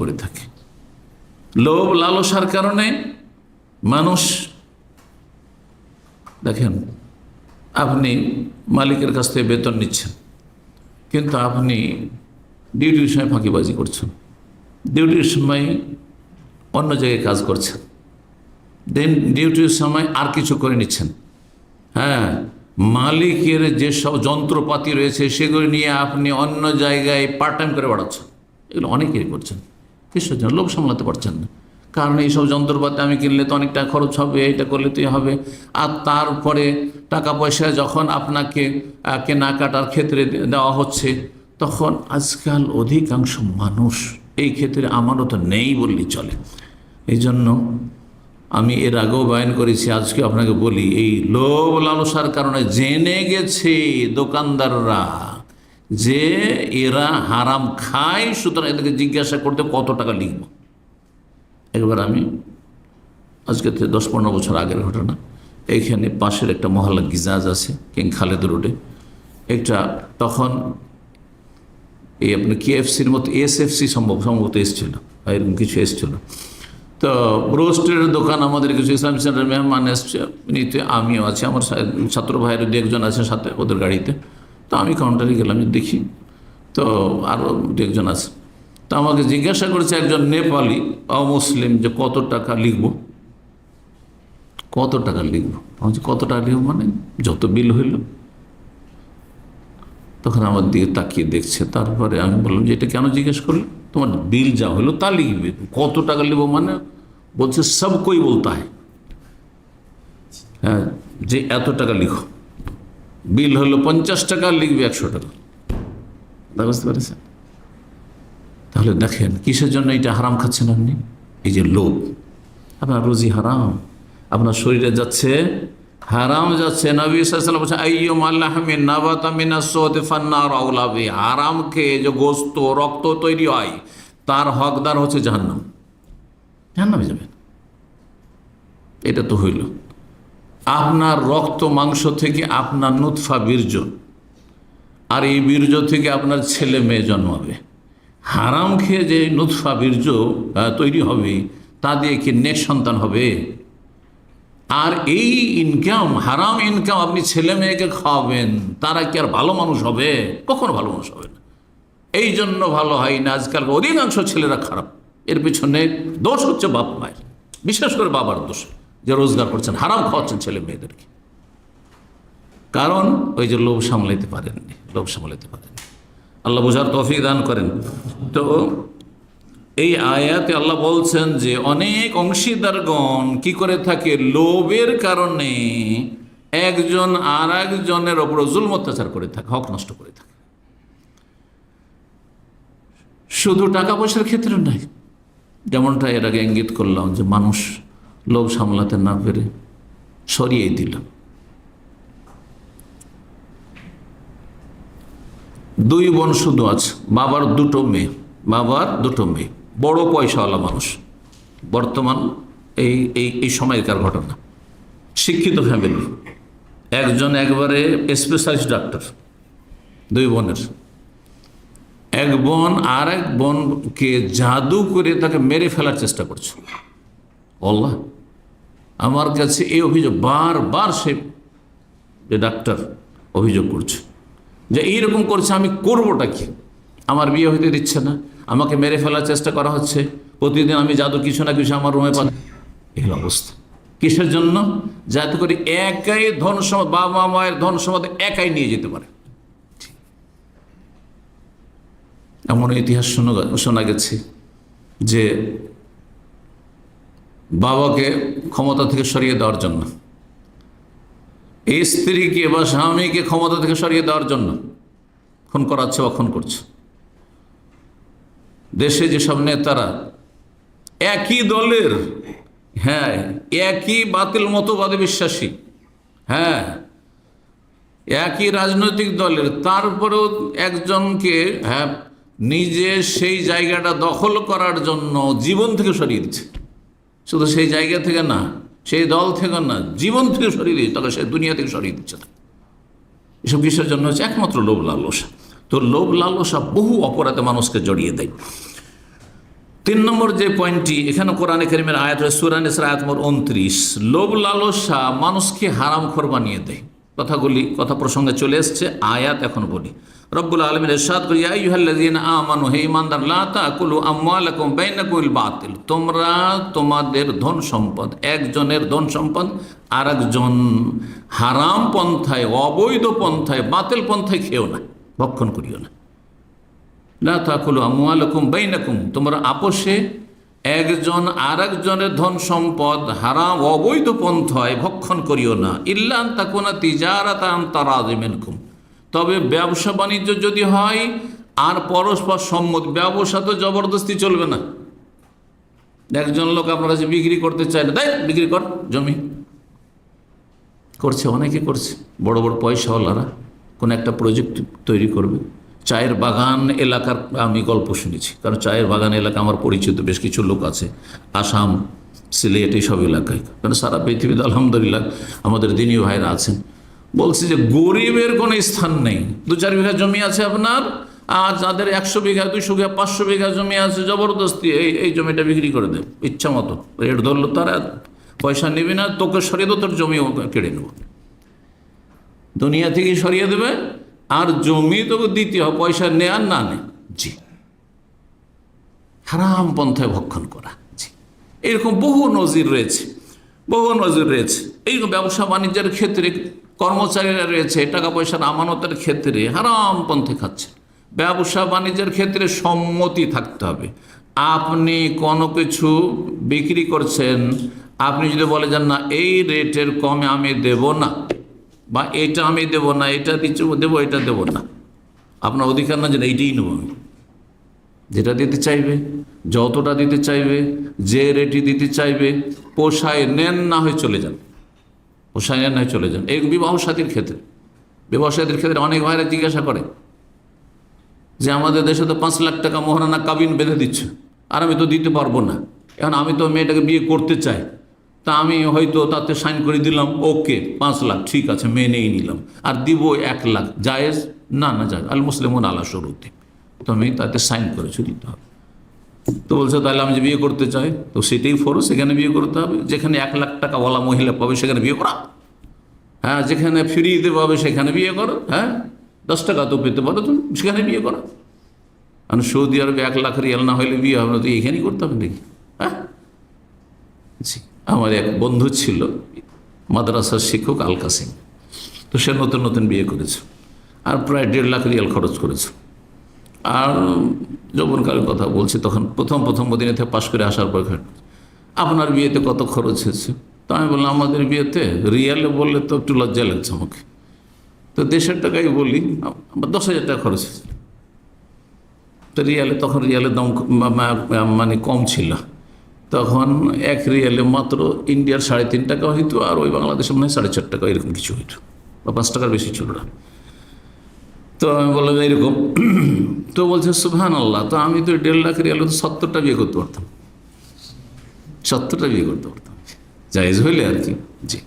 করে থাকে। লোভ লালসার কারণে মানুষ, দেখেন, আপনি মালিকের কাছ থেকে বেতন নিচ্ছেন, কিন্তু আপনি ডিউটির সময় ফাঁকিবাজি করছেন, ডিউটির সময় অন্য জায়গায় কাজ করছেন, দেন ডিউটির সময় আর কিছু করে নিচ্ছেন। হ্যাঁ, মালিকের যেসব যন্ত্রপাতি রয়েছে সেগুলো নিয়ে আপনি অন্য জায়গায় পার্ট টাইম করে বেড়াচ্ছেন। এগুলো অনেকেই করছেন। কিসের জন্য? লোভ সামলাতে পারছেন না। কারণ এইসব যন্ত্রপাতি আমি কিনলে তো অনেক টাকা খরচ হবে, এটা করলে তো হবে। আর তারপরে টাকা পয়সা যখন আপনাকে কেনাকাটার ক্ষেত্রে দেওয়া হচ্ছে, তখন আজকাল অধিকাংশ মানুষ এই ক্ষেত্রে আমানত নেই বললেই চলে। এই জন্য আমি এর আগেও বয়ান করেছি, আজকে আপনাকে বলি, এই লোভ লালসার কারণে জেনে গেছে দোকানদাররা যে এরা হারাম খায়, সুতরাং এদেরকে জিজ্ঞাসা করতে কত টাকা লিখব। একবার আমি আজকে 10-15 বছর আগের ঘটনা, এইখানে পাশের একটা মহল্লা গিজাজ আছে, কিং খালেদ রোডে, একটা তখন এই আপনার KFCর মতো SFC সম্ভবত এসেছিল, এরকম কিছু এসেছিল। তো রোস্টের দোকান, আমাদের কিছু ইসলাম সেন্টার মেহমান এসছে নিতে, আমিও আছি, আমার ছাত্র ভাইয়ের 2-1 জন আছে সাথে ওদের গাড়িতে। তো আমি কাউন্টারে গেলাম, দেখি তো আরও দু একজন আছে। তো আমাকে জিজ্ঞাসা করেছে একজন নেপালি অমুসলিম যে কত টাকা লিখব, কত টাকা লিখব। আমি বলছি কত টাকা লিখব মানে যত বিল হইল। তখন আমার দিকে তাকিয়ে দেখছে, তারপরে আমি বললাম যে এটা কেন জিজ্ঞেস করলে, তোমার বিল যা হলো তা লিখবে, কত টাকা লিখব মানে বলছে সব কই বলতা হয়, হ্যাঁ যে এত টাকা লিখো, বিল হলো 50 টাকা, লিখবে 100 টাকা। বুঝতে পেরেছেন? তাহলে দেখেন কিসের জন্য এটা হারাম খাচ্ছেন আপনি, এই যে লোভ। আপনার রুজি হারাম, আপনার শরীরে যাচ্ছে হারাম যাচ্ছে। নবী সাল্লাল্লাহু আলাইহি ওয়াসাল্লাম বলেছেন আইয়ুমা লাহমিন নাবাতা মিনাস সুদ ফান্নার আওলা বিহি, হারাম খেয়ে যে গোশত রক্ত তৈরি হয় তার হকদার হচ্ছে জাহান্নাম, জাহান্নামে যাবেন। এটা তো হইল আপনার রক্ত মাংস থেকে আপনার নুতফা বীর্য, আর এই বীর্য থেকে আপনার ছেলে মেয়ে জন্মাবে। হারাম খেয়ে যে নুতফা বীর্য তৈরি হবে তা দিয়ে কি নেক সন্তান হবে? আর এই ইনকাম, হারাম ইনকাম আপনি ছেলে মেয়েকে খাওয়াবেন, তারা কি আর ভালো মানুষ হবে? কখনো ভালো মানুষ হবে না। এই জন্য ভালো হয় না, আজকাল অধিকাংশ ছেলেরা খারাপ। এর পিছনে দোষ হচ্ছে বাপ মায়ের, বিশেষ করে বাবার দোষ, যে রোজগার করছেন, হারাম খাওয়াচ্ছেন ছেলে মেয়েদেরকে। কারণ ওই যে লোভ সামলাইতে পারেননি, লোভ সামলাইতে পারেননি। আল্লাহ বোঝার তৌফিক দান করেন। তো এই আয়াতে আল্লাহ বলছেন যে অনেক অংশীদারগণ কি করে থাকে, লোভের কারণে একজন আর একজনের ওপর জুলম অত্যাচার করে থাকে, হক নষ্ট করে থাকে। শুধু টাকা পয়সার ক্ষেত্রে নাই, যেমনটা এর আগে ইঙ্গিত করলাম যে মানুষ লোভ সামলাতে না পেরে সরিয়ে দিল। দুই বোন শুধু আছে, বাবার দুটো মেয়ে, বড় পয়সাওয়ালা মানুষ, বর্তমান এই সময়কার ঘটনা। শিক্ষিত ফ্যামিলি, একজন একবারে স্পেশালিস্ট ডাক্তার, দুই বোনের। এক বোন আর এক বোনকে জাদু করে তাকে মেরে ফেলার চেষ্টা করছে। আল্লাহ, আমার কাছে এই অভিযোগ বারবার সে যে ডাক্তার অভিযোগ করছে যে এইরকম করছে, আমি করবোটা কি? আমার বিয়ে হইতে দিচ্ছে না, আমাকে মেরে ফেলার চেষ্টা করা হচ্ছে, প্রতিদিন আমি জাদু কিছু না কিছু আমার রুমে পাই। এই অবস্থা কিসের জন্য? যাতে করে একাই ধন সম্পদ, বাবা মায়ের ধন সম্পদ একাই নিয়ে যেতে পারে। এমন ইতিহাস শোনা গেছে যে বাবাকে ক্ষমতা থেকে সরিয়ে দেওয়ার জন্য, এই স্ত্রীকে বা স্বামীকে ক্ষমতা থেকে সরিয়ে দেওয়ার জন্য খুন করাচ্ছে বা খুন করছে। দেশে যেসব নেতারা একই দলের, হ্যাঁ একই বাতিল মতবাদে বিশ্বাসী, হ্যাঁ একই রাজনৈতিক দলের, তারপরেও একজনকে হ্যাঁ নিজে সেই জায়গাটা দখল করার জন্য জীবন থেকে সরিয়ে দিচ্ছে। শুধু সেই জায়গা থেকে না, সেই দল থেকে না, জীবন থেকে সরিয়ে দিচ্ছে, তাহলে সে দুনিয়া থেকে সরিয়ে দিচ্ছে। এসব কিসের জন্য হচ্ছে? একমাত্র লোভ লালসা। তো লোভ লালসা বহু অপরাধে মানুষকে জড়িয়ে দেয়। 3 নম্বর যে পয়েন্টটি এখানে কোরআনে কারীমের আয়াত, সূরা নিসা আয়াত নম্বর 29, লোভ লালসা মানুষকে হারামখোর বানিয়ে দেয়। কথা প্রসঙ্গে চলে এসছে, আয়াত এখন বলি। রব্বুল আলামিন ইরশাদ করি, ইয়া আইয়ুহাল্লাযীনা আমানু, হে ঈমানদার, লা তাকুলু আমওয়ালাকুম বাইনাকুম বিল বাতিল, তোমরা তোমাদের ধন সম্পদ, একজনের ধন সম্পদ আর একজন হারাম পন্থায়, অবৈধ পন্থায়, বাতিল পন্থায় খেও না, ভক্ষণ করিও না। লা তাকুলু আমওয়ালাকুম বাইনাকুম, তোমরা আপোষে একজন আর একজনের ধন সম্পদ হারাম অবৈধ পন্থায় ভক্ষণ করিও না। ইল্লা আন তাকুনা তিজারাতান আন তারাযিম মিনকুম, তবে ব্যবসা বাণিজ্য যদি হয় আর পরস্পর সম্মত, ব্যবসা তো জবরদস্তি চলবে না। একজন লোক আপনার কাছে বিক্রি করতে চায় না, তাই বিক্রি কর, জমি করছে, অনেকে করছে, বড় বড় পয়সাওয়ালারা কোন একটা প্রজেক্ট তৈরি করবে। চায়ের বাগান এলাকার আমি গল্প শুনেছি, কারণ চায়ের বাগান এলাকা আমার পরিচিত বেশ কিছু লোক আছে, আসাম, সিলেট, এইসব এলাকায়, কারণ সারা পৃথিবীতে আলহামদুলিল্লাহ আমাদের দিনী ভাইরা আছেন। বলছে যে গরিবের কোনো স্থান নেই, 2-4 বিঘা জমি আছে আপনার, আর যাদের 100 বিঘা, 200 বিঘা, 500 বিঘা জমি আছে, জবরদস্তি এই জমিটা বিক্রি করে দেয়, ইচ্ছা মতো রেট ধরলো, তারা পয়সা নেবে না, তোকে সরিয়ে দেবো, তোর জমিও কেড়ে নেব, দুনিয়া থেকে সরিয়ে দেবে, আর জমি তোকে দিতে হবে, পয়সা নেয় আর না নেয়। জি, হারাম পন্থায় ভক্ষণ করা। জি, এরকম বহু নজির রয়েছে, বহু নজির রয়েছে। এইরকম ব্যবসা বাণিজ্যের ক্ষেত্রে কর্মচারীরা রয়েছে, টাকা পয়সার আমানতের ক্ষেত্রে হারাম পন্থে খাচ্ছে। ব্যবসা বাণিজ্যের ক্ষেত্রে সম্মতি থাকতে হবে। আপনি কোনো কিছু বিক্রি করছেন, আপনি যদি বলে যান না এই রেটের কমে আমি দেব না, বা এটা আমি দেব না, এটা দেবো, এটা দেব না, আপনার অধিকার না যে এইটাই নেব আমি। যেটা দিতে চাইবে, যতটা দিতে চাইবে, যে রেটই দিতে চাইবে, পোষায় নেন, না হয়ে চলে যান, পোষায় নেন না হয়ে চলে যান। এই বিবাহ সাথীর ক্ষেত্রে, বিবাহ সাথীর ক্ষেত্রে অনেক ভাইরা জিজ্ঞাসা করে যে আমাদের দেশে তো 5 লাখ টাকা মোহরানা কাবিন বেঁধে দিচ্ছে, আর আমি তো দিতে পারবো না, এখন আমি তো মেয়েটাকে বিয়ে করতে চাই, তা আমি হয়তো তাতে সাইন করে দিলাম, ওকে 5 লাখ ঠিক আছে মেনেই নিলাম, আর দিব 1 লাখ, জায়েজ? না, না জায়েজ, আল মুসলিমুন আলা শুরুতি, তুমি তাতে সাইন করেছো, দিতে হবে। তো বলছে তাহলে আমি যে বিয়ে করতে চাই, তো সেটাই ফরজ, সেখানে বিয়ে করতে হবে। যেখানে 1 লাখ টাকাওয়ালা মহিলা পাবে সেখানে বিয়ে করা, হ্যাঁ, যেখানে ফ্রিতে পাবে সেখানে বিয়ে করো, হ্যাঁ, 10 টাকা তো পেতে পারো তুমি, সেখানে বিয়ে করো। কারণ সৌদি আরবে 1 লাখ রিয়াল না হলে বিয়ে হবে না, তো এখানেই করতে হবে নাকি? হ্যাঁ, জি। আমার এক বন্ধু ছিল মাদ্রাসার শিক্ষক, আল কাসিম, তো সে নতুন নতুন বিয়ে করেছে, আর প্রায় 1.5 লাখ রিয়াল খরচ করেছে। আর যৌবনকালের কথা বলছি, তখন প্রথম মদিনা থেকে পাশ করে আসার পর, আপনার বিয়েতে কত খরচ হয়েছে? তো আমি বললাম আমাদের বিয়েতে রিয়ালে বললে তো একটু লজ্জা লাগছে আমাকে, তো দেশের টাকাই বলি, 10,000 টাকা খরচ হয়েছে। তো রিয়ালে, তখন রিয়ালের দাম মানে কম ছিল, তখন 1 রিয়ালে মাত্র ইন্ডিয়ার 3.5 টাকা হইতো, আর ওই বাংলাদেশে মনে হয় 4.5 টাকা এরকম কিছু হইতো, বা 5 টাকার বেশি ছিল না। তো আমি বললাম এরকম, তো বলছে সুবহানাল্লাহ, তো আমি তো 1.5 লাখ রিয়ালে তো 70টা বিয়ে করতে পারতাম, 70টা বিয়ে করতে পারতাম, জায়েজ হইলে আর কি। জি,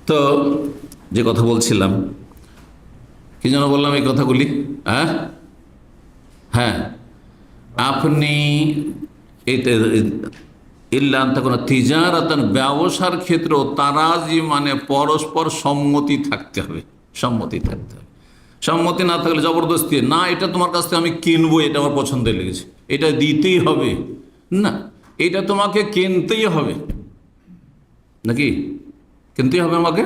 তো যে কথা বলছিলাম, কি যেন বললাম এই কথাগুলি, হ্যাঁ, আপনি তিজারাতান, ব্যবসার ক্ষেত্রেও তারাজি মানে পরস্পর সম্মতি থাকতে হবে, সম্মতি থাকতে হবে। সম্মতি না থাকলে জবরদস্তি, না এটা তোমার কাছ থেকে আমি কিনবো, এটা আমার পছন্দ লেগেছে, এটা দিতেই হবে, না এটা তোমাকে কিনতেই হবে, নাকি কিনতেই হবে আমাকে।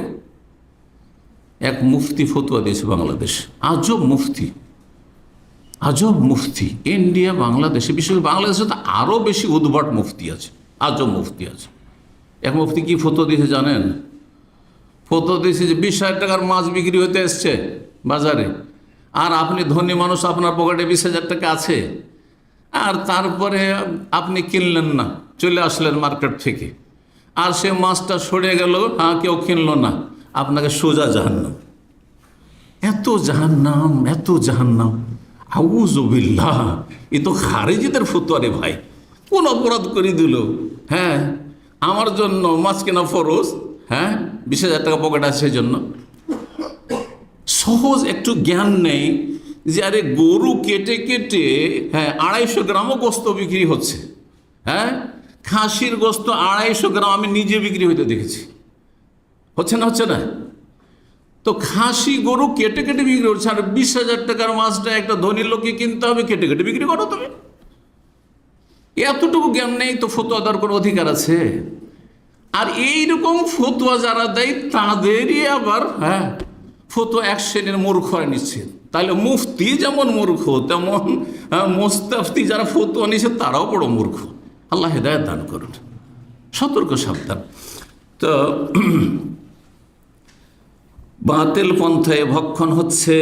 এক মুফতি ফতুয়া দিয়েছে বাংলাদেশ, আজব মুফতি, আজব মুফতি। ইন্ডিয়া, বাংলাদেশে, বিশেষ করে বাংলাদেশে তো আরও বেশি উদ্ভট মুফতি আছে, আজব মুফতি আছে। এক মুফতি কি ফতুয়া দিয়েছে জানেন? ফতুয়া দিয়েছে যে 20,000 টাকার মাছ বিক্রি হতে এসছে বাজারে, আর আপনি ধনী মানুষ, আপনার পকেটে 20,000 টাকা আছে, আর তারপরে আপনি কিনলেন না, চলে আসলেন মার্কেট থেকে, আর সে মাছটা সরে গেল, হ্যাঁ কেউ কিনলো না, আপনাকে সোজা জাহান্নাম। এত জাহান্নাম, এত জাহান্নাম, আউযুবিল্লাহ। এ তো খারেজিদের ফতোয়া রে ভাই, কোন অপরাধ করে দিল? হ্যাঁ, আমার জন্য মাছ কেনা ফরজ, হ্যাঁ 20,000 টাকা পকেট আছে সেই জন্য। সহজ একটু জ্ঞান নেই যে আরে গরু কেটে কেটে, হ্যাঁ 250 গ্রামও গোস্ত বিক্রি হচ্ছে, হ্যাঁ খাসির গোস্ত 250 গ্রাম আমি নিজে বিক্রি হইতে দেখেছি, হচ্ছে না, হচ্ছে না? তো খাসি গরু কেটে কেটে বিক্রি করছে, আর 20,000 টাকার মাছটা একটা ধনী লোককে কিনতে হবে, কেটে কেটে বিক্রি করো তুমি। এতটুকু জ্ঞান নেই তো ফতোয়া দেওয়ার কোনো অধিকার আছে? আর এইরকম ফতোয়া যারা দেয় তাদেরই আবার, হ্যাঁ ফতোয়া এক শ্রেণীর মূর্খ হয় নিশ্চিত। তাহলে মুফতি যেমন মূর্খ, তেমন মোস্তাফতি যারা ফতোয়া নিচ্ছে তারাও বড় মূর্খ। আল্লাহ হেদায়েত দান করুন, সতর্ক সাবধান। তো বাতিল পন্থায় ভক্ষণ হচ্ছে,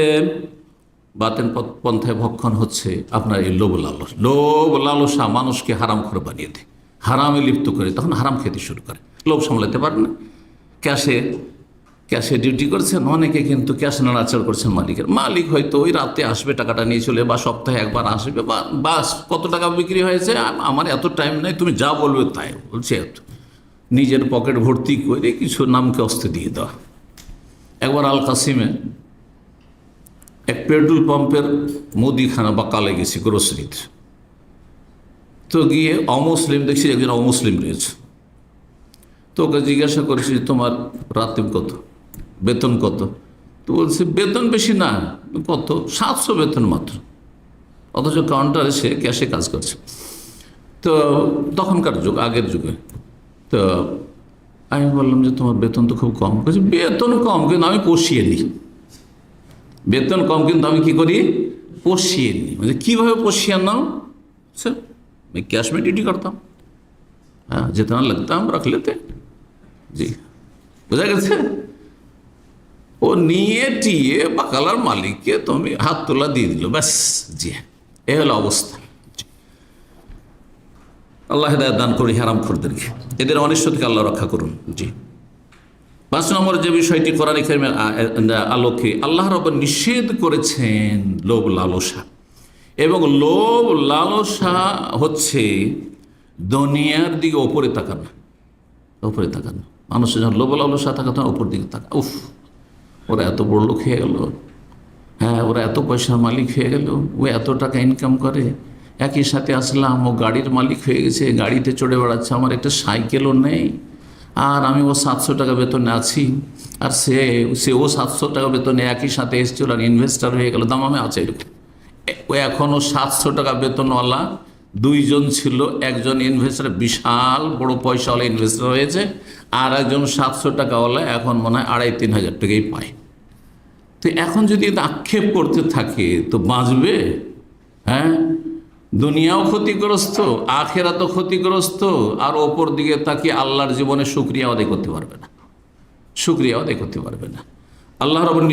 বাতিল পন্থায় ভক্ষণ হচ্ছে আপনার এই লোভ লালস। লোভ লালসা মানুষকে হারাম করে বানিয়ে দেয়, হারামে লিপ্ত করে, তখন হারাম খেতে শুরু করে, লোভ সামলাতে পারে না। ক্যাশে ডিউটি করছেন অনেকে, কিন্তু ক্যাশ নাড়াচাড় করছেন মালিকের। মালিক হয়তো ওই রাতে আসবে, টাকাটা নিয়ে চলে, বা সপ্তাহে একবার আসবে, বা বাস কত টাকা বিক্রি হয়েছে, আমার এত টাইম নেই, তুমি যা বলবে তাই। বলছে এত নিজের পকেট ভর্তি করে কিছু নামকে অস্তে দিয়ে দেওয়া। একবার আল কাসিমে এক পেট্রোল পাম্পের মুদিখানা বা কালে গেছি গ্রোসারিতে, তো গিয়ে অমুসলিম দেখছি, একজন অমুসলিম রয়েছে। তো ওকে জিজ্ঞাসা করেছি তোমার রাতে কত, বেতন কত? তো বলছে বেতন বেশি না, কত, 700 বেতন মাত্র, অথচ কাউন্টারে সে ক্যাশে কাজ করছে। তো তখনকার যুগ, আগের যুগে। তো আমি বললাম যে তোমার বেতন তো খুব কম। বলছে বেতন কম কিন্তু আমি পুষিয়ে নিই। বেতন কম কিন্তু আমি কি করি, পুষিয়ে নিই। মানে কীভাবে পুষিয়ে নাও? স্যার मैं कैश में ड्यूटी करता हूँ, हाँ जितना लगता हम रख लेते জি, বোঝা গেছে? ও নিয়ে টিয়ে বাকালার মালিককে তুমি হাত তোলা দিয়ে দিল, ব্যাস। জি হ্যাঁ, এ হলো অবস্থা। আল্লাহ হেদায়েত দান করি হারামখোরদেরকে, এদের অনিষ্ট থেকে আল্লাহ রক্ষা করুন। জি, 5 নম্বর যে বিষয়টি কোরআন কারীমের আলোকে আল্লাহ রাব্বুল নিষেধ করেছেন লোভ লালসা। এবং লোভ লালসা হচ্ছে দুনিয়ার দিকে ওপরে তাকানো, ওপরে তাকানো। মানুষের যখন লোভ লালসা থাকে তখন ওপর দিকে তাকা, উফ ওরা এত বড় লোক হয়ে গেল, হ্যাঁ ওরা এত পয়সার মালিক হয়ে গেল, ও এত টাকা ইনকাম করে, একই সাথে আসলাম ও গাড়ির মালিক হয়ে গেছে, গাড়িতে চড়ে বেড়াচ্ছে, আমার একটা সাইকেলও নেই, আর আমি ও 700 টাকা বেতনে আছি, আর সে ও 700 টাকা বেতনে একই সাথে এসেছিল আর ইনভেস্টার হয়ে গেল, দাম আমি আছে এরকম। ও এখনও 700 টাকা বেতনওয়ালা 2 জন ছিল, একজন ইনভেস্টার বিশাল বড় পয়সাওয়ালা ইনভেস্টার হয়েছে, আর একজন 700 টাকাওয়ালা এখন মনে হয় 2,500-3 হাজার টাকাই পায়। তো এখন যদি আক্ষেপ করতে থাকে তো বাঁচবে? হ্যাঁ, দুনিয়াও ক্ষতিগ্রস্ত, আখেরাতও ক্ষতিগ্রস্ত, আর ওপর দিকে তাকে আল্লাহর জীবনে শুকরিয়া আদায় করতে পারবে না, শুকরিয়া আদায় করতে পারবে না। আল্লাহ রাব্বুল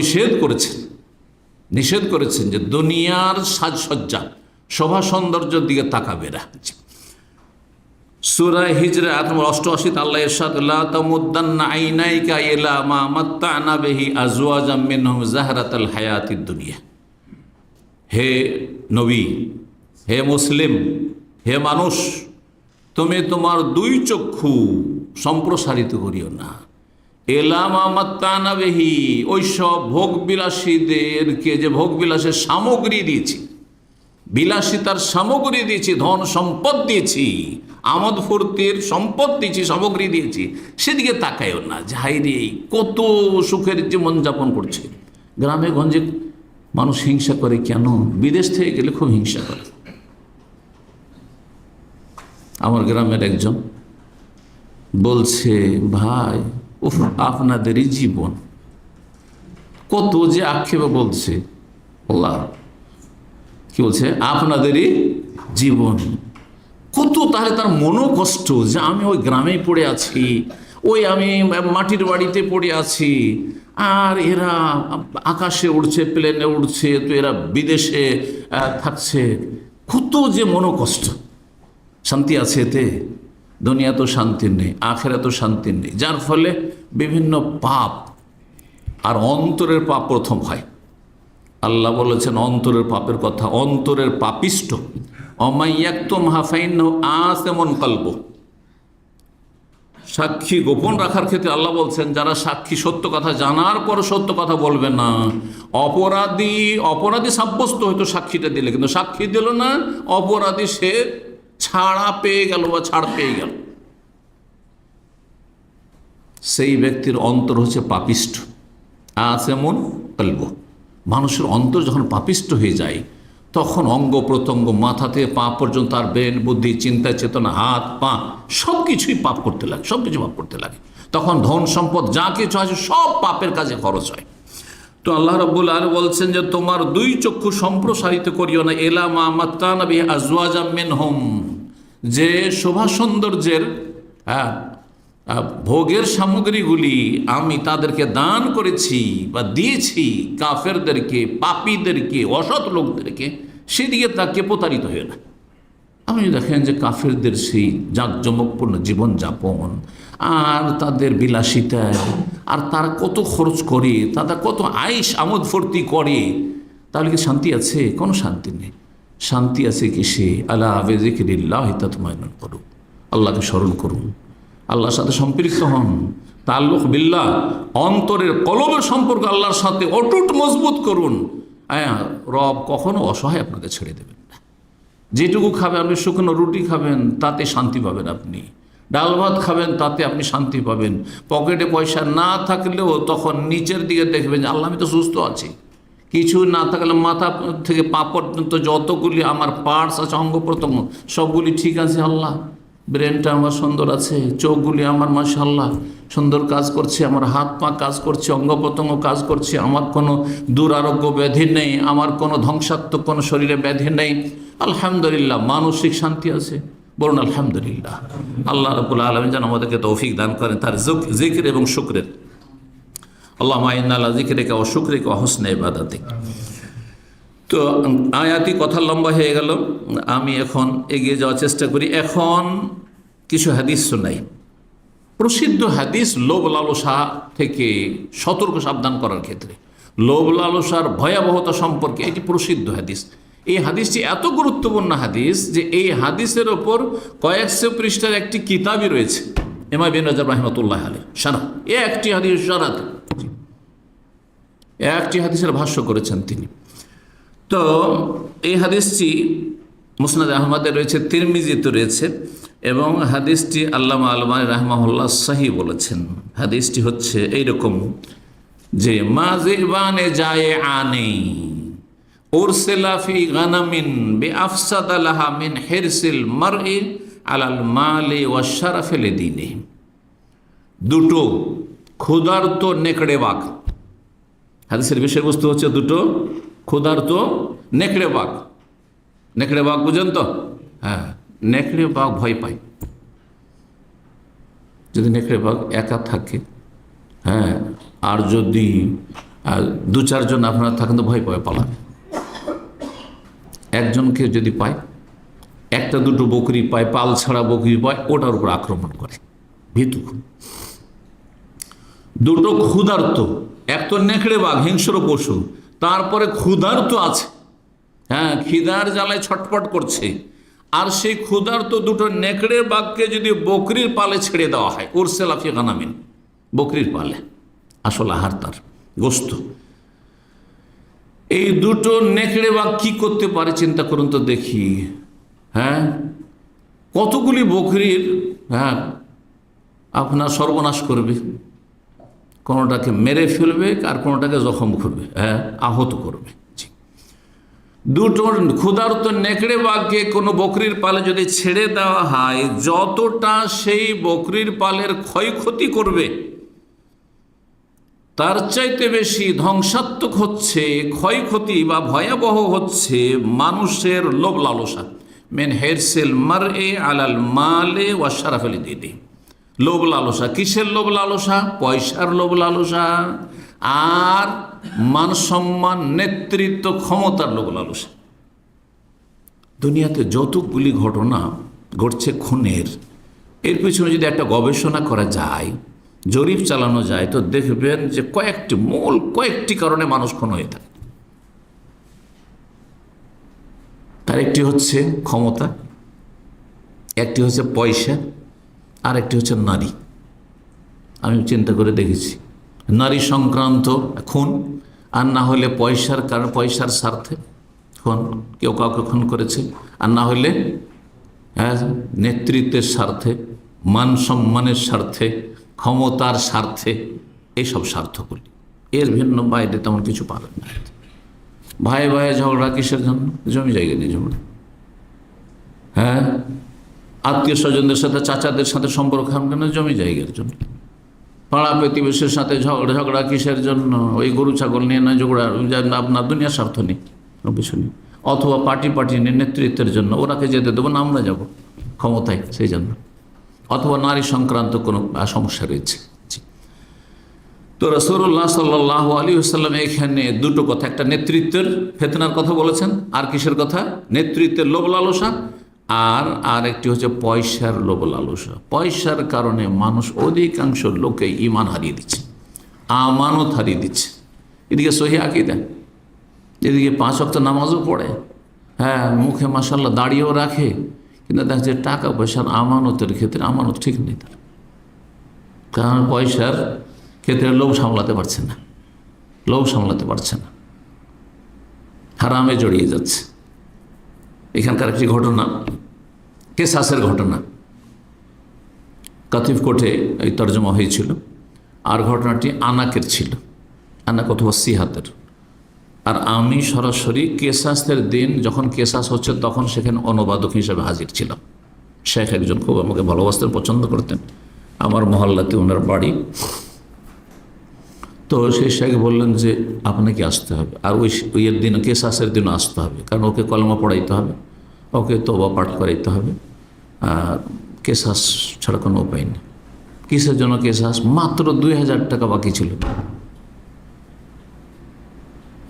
নিষেধ করেছেন যে দুনিয়ার সাজসজ্জা শোভা সৌন্দর্যের দিকে তাকাবে না। সূরা হিজর আয়াত নম্বর 88 আল্লাহ ইরশাদ, লা তামুদ্দান্না আইনাইকা ইলা মা মাত্তা'না বিহি আজওয়াজাম মিনহুম যাহরাতাল হায়াতিদ দুনিয়া। হে নবী, হে মুসলিম, হে মানুষ, তুমি তোমার 2 চক্ষু সম্প্রসারিত করিও না এলা মা মাত্তা'না বিহি, ওই সব ভোগবিলাসীদেরকে যে ভোগবিলাসের সামগ্রী দিয়েছি, বিলাসিতার সামগ্রী দিয়েছি, ধন সম্পদ দিয়েছি, আমোদ ফুর্তির সম্পদ দিয়েছি, সামগ্রী দিয়েছি, সেদিকে তাকায়ও না। যাই রে কত সুখের জীবনযাপন করছে। গ্রামে গঞ্জে মানুষ হিংসা করে কেন? বিদেশ থেকে গেলে খুব হিংসা করে। আমার গ্রামের একজন বলছে, ভাই উফ আপনাদেরই জীবন, কত যে আক্ষেপে বলছে, আল্লাহ কি বলছে, আপনাদেরই জীবন কত। তাহলে তার মনও কষ্ট যে আমি ওই গ্রামেই পড়ে আছি, ওই আমি মাটির বাড়িতে পড়ে আছি, আর এরা আকাশে উড়ছে, প্লেনে উড়ছে, তো এরা বিদেশে থাকছে, কত যে মনও কষ্ট। শান্তি আছে এতে? দুনিয়া তো শান্তির নেই, আখেরা তো শান্তির নেই, যার ফলে বিভিন্ন পাপ, আর অন্তরের পাপ প্রথম হয়। আল্লাহ বলেছেন অন্তরের পাপের কথা, অন্তরের পাপিষ্ট, অমাইয়াক্তুম হাফাইন্নাহু আসামুন কলবু। সাক্ষী গোপন রাখার ক্ষেত্রে আল্লাহ বলছেন, যারা সাক্ষী সত্য কথা জানার পর সত্য কথা বলবে না, অপরাধী সাব্যস্ত হয়তো সাক্ষীটা দিলে, কিন্তু সাক্ষী দিল না, অপরাধী সে ছাড়া পেয়ে গেল বা ছাড় পেয়ে গেল। সেই ব্যক্তির অন্তর হচ্ছে পাপিষ্ট, আসামুন কলবু। মানুষের অন্তর যখন পাপিষ্ট হয়ে যায়, তখন অঙ্গ প্রত্যঙ্গ, মাথা থেকে পা পর্যন্ত, তার ব্রেন, বুদ্ধি, চিন্তা, চেতনা, হাত পা সব কিছুই পাপ করতে লাগে, সব কিছু পাপ করতে লাগে। তখন ধন সম্পদ যা কিছু আছে সব পাপের কাজে খরচ হয়। তো আল্লাহ রাব্বুল আলামিন বলছেন যে তোমার 2 চক্ষু সম্প্রসারিত করিও না এলা মা মাত্তা'না বিহি আজওয়াজাম মিনহুম, যে শোভা সৌন্দর্যের ভোগের সামগ্রীগুলি আমি তাদেরকে দান করেছি বা দিয়েছি কাফেরদেরকে, পাপীদেরকে, অসৎ লোকদেরকে, সেদিকে তাকে প্রতারিত হয়ে না। আপনি দেখেন যে কাফেরদের সেই জাঁকজমকপূর্ণ জীবনযাপন, আর তাদের বিলাসিতায়, আর তারা কত খরচ করে, তারা কত আয়েশ আমোদ ফুর্তি করে, তাহলে কি শান্তি আছে? কোনো শান্তি নেই। শান্তি আছে কিসে? আলা বিযিকরিল্লাহি তাতমাইন্নুল কুলুব। আল্লাহকে স্মরণ করুন, আল্লাহর সাথে সম্পৃক্ত হন, তাল্লুক বিল্লাহ, অন্তরের কলবের সম্পর্ক আল্লাহর সাথে অটুট মজবুত করুন। রব কখনো অসহায় আপনাকে ছেড়ে দেবেন না। যেটুকু খাবেন, আপনি শুকনো রুটি খাবেন, তাতে শান্তি পাবেন আপনি। ডাল ভাত খাবেন, তাতে আপনি শান্তি পাবেন। পকেটে পয়সা না থাকলেও তখন নিচের দিকে দেখবেন যে আল্লাহ আমি তো সুস্থ আছি। কিছু না থাকলে মাথা থেকে পা পর্যন্ত যতগুলি আমার পার্টস আছে, অঙ্গ প্রত্যঙ্গ সবগুলি ঠিক আছে আল্লাহ। ব্রেনটা আমার সুন্দর আছে, চোখগুলি আমার মাশাআল্লাহ সুন্দর কাজ করছে, আমার হাত পা কাজ করছে, অঙ্গ প্রত্যঙ্গ কাজ করছে, আমার কোনো দুরারোগ্য ব্যাধি নেই, আমার কোনো ধ্বংসাত্মক কোনো শরীরে ব্যাধি নেই, আলহামদুলিল্লাহ। মানসিক শান্তি আছে, বলুন আলহামদুলিল্লাহ। আল্লাহ রাব্বুল আলামিন যেন আমাদেরকে তৌফিক দান করেন তার জিকির এবং শুকরের। আল্লাহুম্মা ইন্না আলা যিকরিকা ওয়া শুকরিকা ওয়া হুসনি ইবাদাতিক। তো আয়াতি কথা লম্বা হয়ে গেল, আমি এখন এগিয়ে যাওয়ার চেষ্টা করি। এখন কিছু হাদিস শোনাই, প্রসিদ্ধ হাদিস লোভ লালসা থেকে সতর্ক সাবধান করার ক্ষেত্রে, লোভ লালসার ভয়াবহতা সম্পর্কে এটি প্রসিদ্ধ হাদিস। এই হাদিসটি এত গুরুত্বপূর্ণ হাদিস যে এই হাদিসের ওপর কয়েকশো পৃষ্ঠার একটি কিতাবই রয়েছে, ইমাম ইবনে রাজব রাহিমাতুল্লাহ আলাইহি শারহ। একটি হাদিস শারাতে একটি হাদিসের ভাষ্য করেছেন তিনি। তো এই হাদিসটি মুসনাদ আহমদে রয়েছে, তিরমিজিতে রয়েছে, এবং হাদিসটি আল্লামা আলবানী রাহমাহুল্লাহ সহি বলেছেন। হাদিসটি হচ্ছে এইরকম যে মাযিবানে যায় আনে উরসিলা ফি গানামিন বিআফসাদা লাহা মিন হিরসিল মারই আলাল মালি ওয়া শারাফি লিদিনিহি। দুটো ক্ষুধার্ত নেকড়ে বাঘ, হাদিসের বিষয়বস্তু হচ্ছে দুটো ক্ষুধার্ত নেকড়ে বাঘ। নেকড়ে বাঘ বুঝেন তো? হ্যাঁ, নেকড়ে বাঘ ভয় পায়। যদি নেকড়ে বাঘ একা থাকে, হ্যাঁ, আর যদি দু চারজন আপনারা থাকেন তো ভয় পায়, পালাবে। একজনকে যদি পায়, একটা দুটো বকরি পায়, পাল ছাড়া বকরি পায়, ওটার উপর আক্রমণ করে, ভীতু। দুটো ক্ষুধার্ত, এক তো নেকড়ে বাঘ হিংস্র পশু, তারপরে ক্ষুধার্ত আছে, হ্যাঁ, খিদার জ্বালায় ছটফট করছে। আর সেই ক্ষুধার্ত দুটো নেকড়ে বাঘকে যদি বকরির পালে ছেড়ে দেওয়া হয়, উরসিলা ফি গানামিন, বকরির পালে, আসল আহার তার গোস্ত, এই দুটো নেকড়ে বাঘ কি করতে পারে চিন্তা করুন তো দেখি। হ্যাঁ, কতগুলি বকরির, হ্যাঁ, আপনার সর্বনাশ করবে, কোনোটাকে মেরে ফেলবে আর কোনোটাকে জখম করবে, হ্যাঁ, আহত করবে। দুটো ক্ষুধার্ত নেকড়ে বাঘকে কোনো বকরির পালে যদি ছেড়ে দেওয়া হয়, যতটা সেই বকরির পালের ক্ষয়ক্ষতি করবে তার চাইতে বেশি ধ্বংসাত্মক হচ্ছে, ক্ষয়ক্ষতি বা ভয়াবহ হচ্ছে মানুষের লোভ লালসা। মেন হিরসিল মারই আলাল মালে ওয়া শারাফি লিদিনিহি। লোভ লালসা, কিসের লোভ লালসা? পয়সার লোভ লালসা আর মান সম্মান, নেতৃত্ব, ক্ষমতার লোভ লালসা। দুনিয়াতে যতগুলি ঘটনা ঘটছে খুনের, এর পিছনে যদি একটা গবেষণা করা যায়, জরিপ চালানো যায়, তো দেখবেন যে কয়েকটি কারণে মানুষ খুন হয়ে থাকে। তার একটি হচ্ছে ক্ষমতা, একটি হচ্ছে পয়সা, আর একটি হচ্ছে নারী। আমি চিন্তা করে দেখেছি, নারী সংক্রান্ত খুন, আর না হলে পয়সার কারণ, পয়সার স্বার্থে খুন, কেউ কাউকে খুন করেছে, আর না হলে নেতৃত্বের স্বার্থে, মান সম্মানের স্বার্থে, ক্ষমতার স্বার্থে, এইসব স্বার্থগুলি। এর ভিন্ন বাইরে তেমন কিছু পাবেন না। ভাই ভাই ঝগড়া কিসের জন্য? জমি জায়গা নিয়ে ঝগড়া। হ্যাঁ, আত্মীয় স্বজনদের সাথে, চাচাদের সাথে সম্পর্ক খারাপ কেন? জমি জায়গার জন্য। পাড়া প্রতিবেশীর সাথে ঝগড়া কিসের জন্য? ওই গরু ছাগল নিয়ে না ঝগড়া, আপনার দুনিয়ার স্বার্থ নেই, কিছু নেই। অথবা পার্টি নিয়ে নেতৃত্বের জন্য, ওরাকে যেতে দেবো না, আমরা যাব ক্ষমতায়, সেই জন্য। অথবা নারী সংক্রান্ত কোনো সমস্যা রয়েছে। তো রাসূলুল্লাহ সাল্লাল্লাহু আলাইহি ওয়াসাল্লাম এখানে দুটো কথা, একটা নেতৃত্বের ফিতনার কথা বলেছেন, আর কিসের কথা? নেতৃত্বের লোভ লালসা, আর একটি হচ্ছে পয়সার লোভ লালসা। পয়সার কারণে মানুষ, অধিকাংশ লোকে ঈমান হারিয়ে দিচ্ছে, আমানত হারিয়ে দিচ্ছে। এদিকে সহিহ আকীদা, এদিকে 5 ওয়াক্ত নামাজও পড়ে, হ্যাঁ, মুখে মাশাআল্লাহ দাড়িও রাখে, কিন্তু দেখা যাচ্ছে টাকা পয়সার আমানতের ক্ষেত্রে আমানত ঠিক নেই তার। কারণ পয়সার ক্ষেত্রে লোভ সামলাতে পারছে না, লোভ সামলাতে পারছে না, হারামে জড়িয়ে যাচ্ছে। এখানকার একটি ঘটনা, কেসাসের ঘটনা। কাতিফ কোর্টে এই তর্জমা হয়েছিল। আর ঘটনাটি আনাকের ছিল, আনাক অথবা সিহাতের। আর আমি সরাসরি কেসাসের দিন যখন কেসাস হচ্ছে তখন সেখানে অনুবাদক হিসেবে হাজির ছিলাম। শেখ একজন খুব আমাকে ভালোবাসতেন, পছন্দ করতেন, আমার মহল্লাতে ওনার বাড়ি। তো সেই শেখ বললেন যে আপনাকে আসতে হবে, আর ওইয়ের দিন কেসাসের দিনও আসতে হবে, কারণ ওকে কলমা পড়াইতে হবে, ওকে তওবা পাঠ করাইতে হবে, আর কেসাস ছাড়া কোনো উপায় নেই। কিসের জন্য কেসাস? মাত্র 2000 টাকা বাকি ছিল।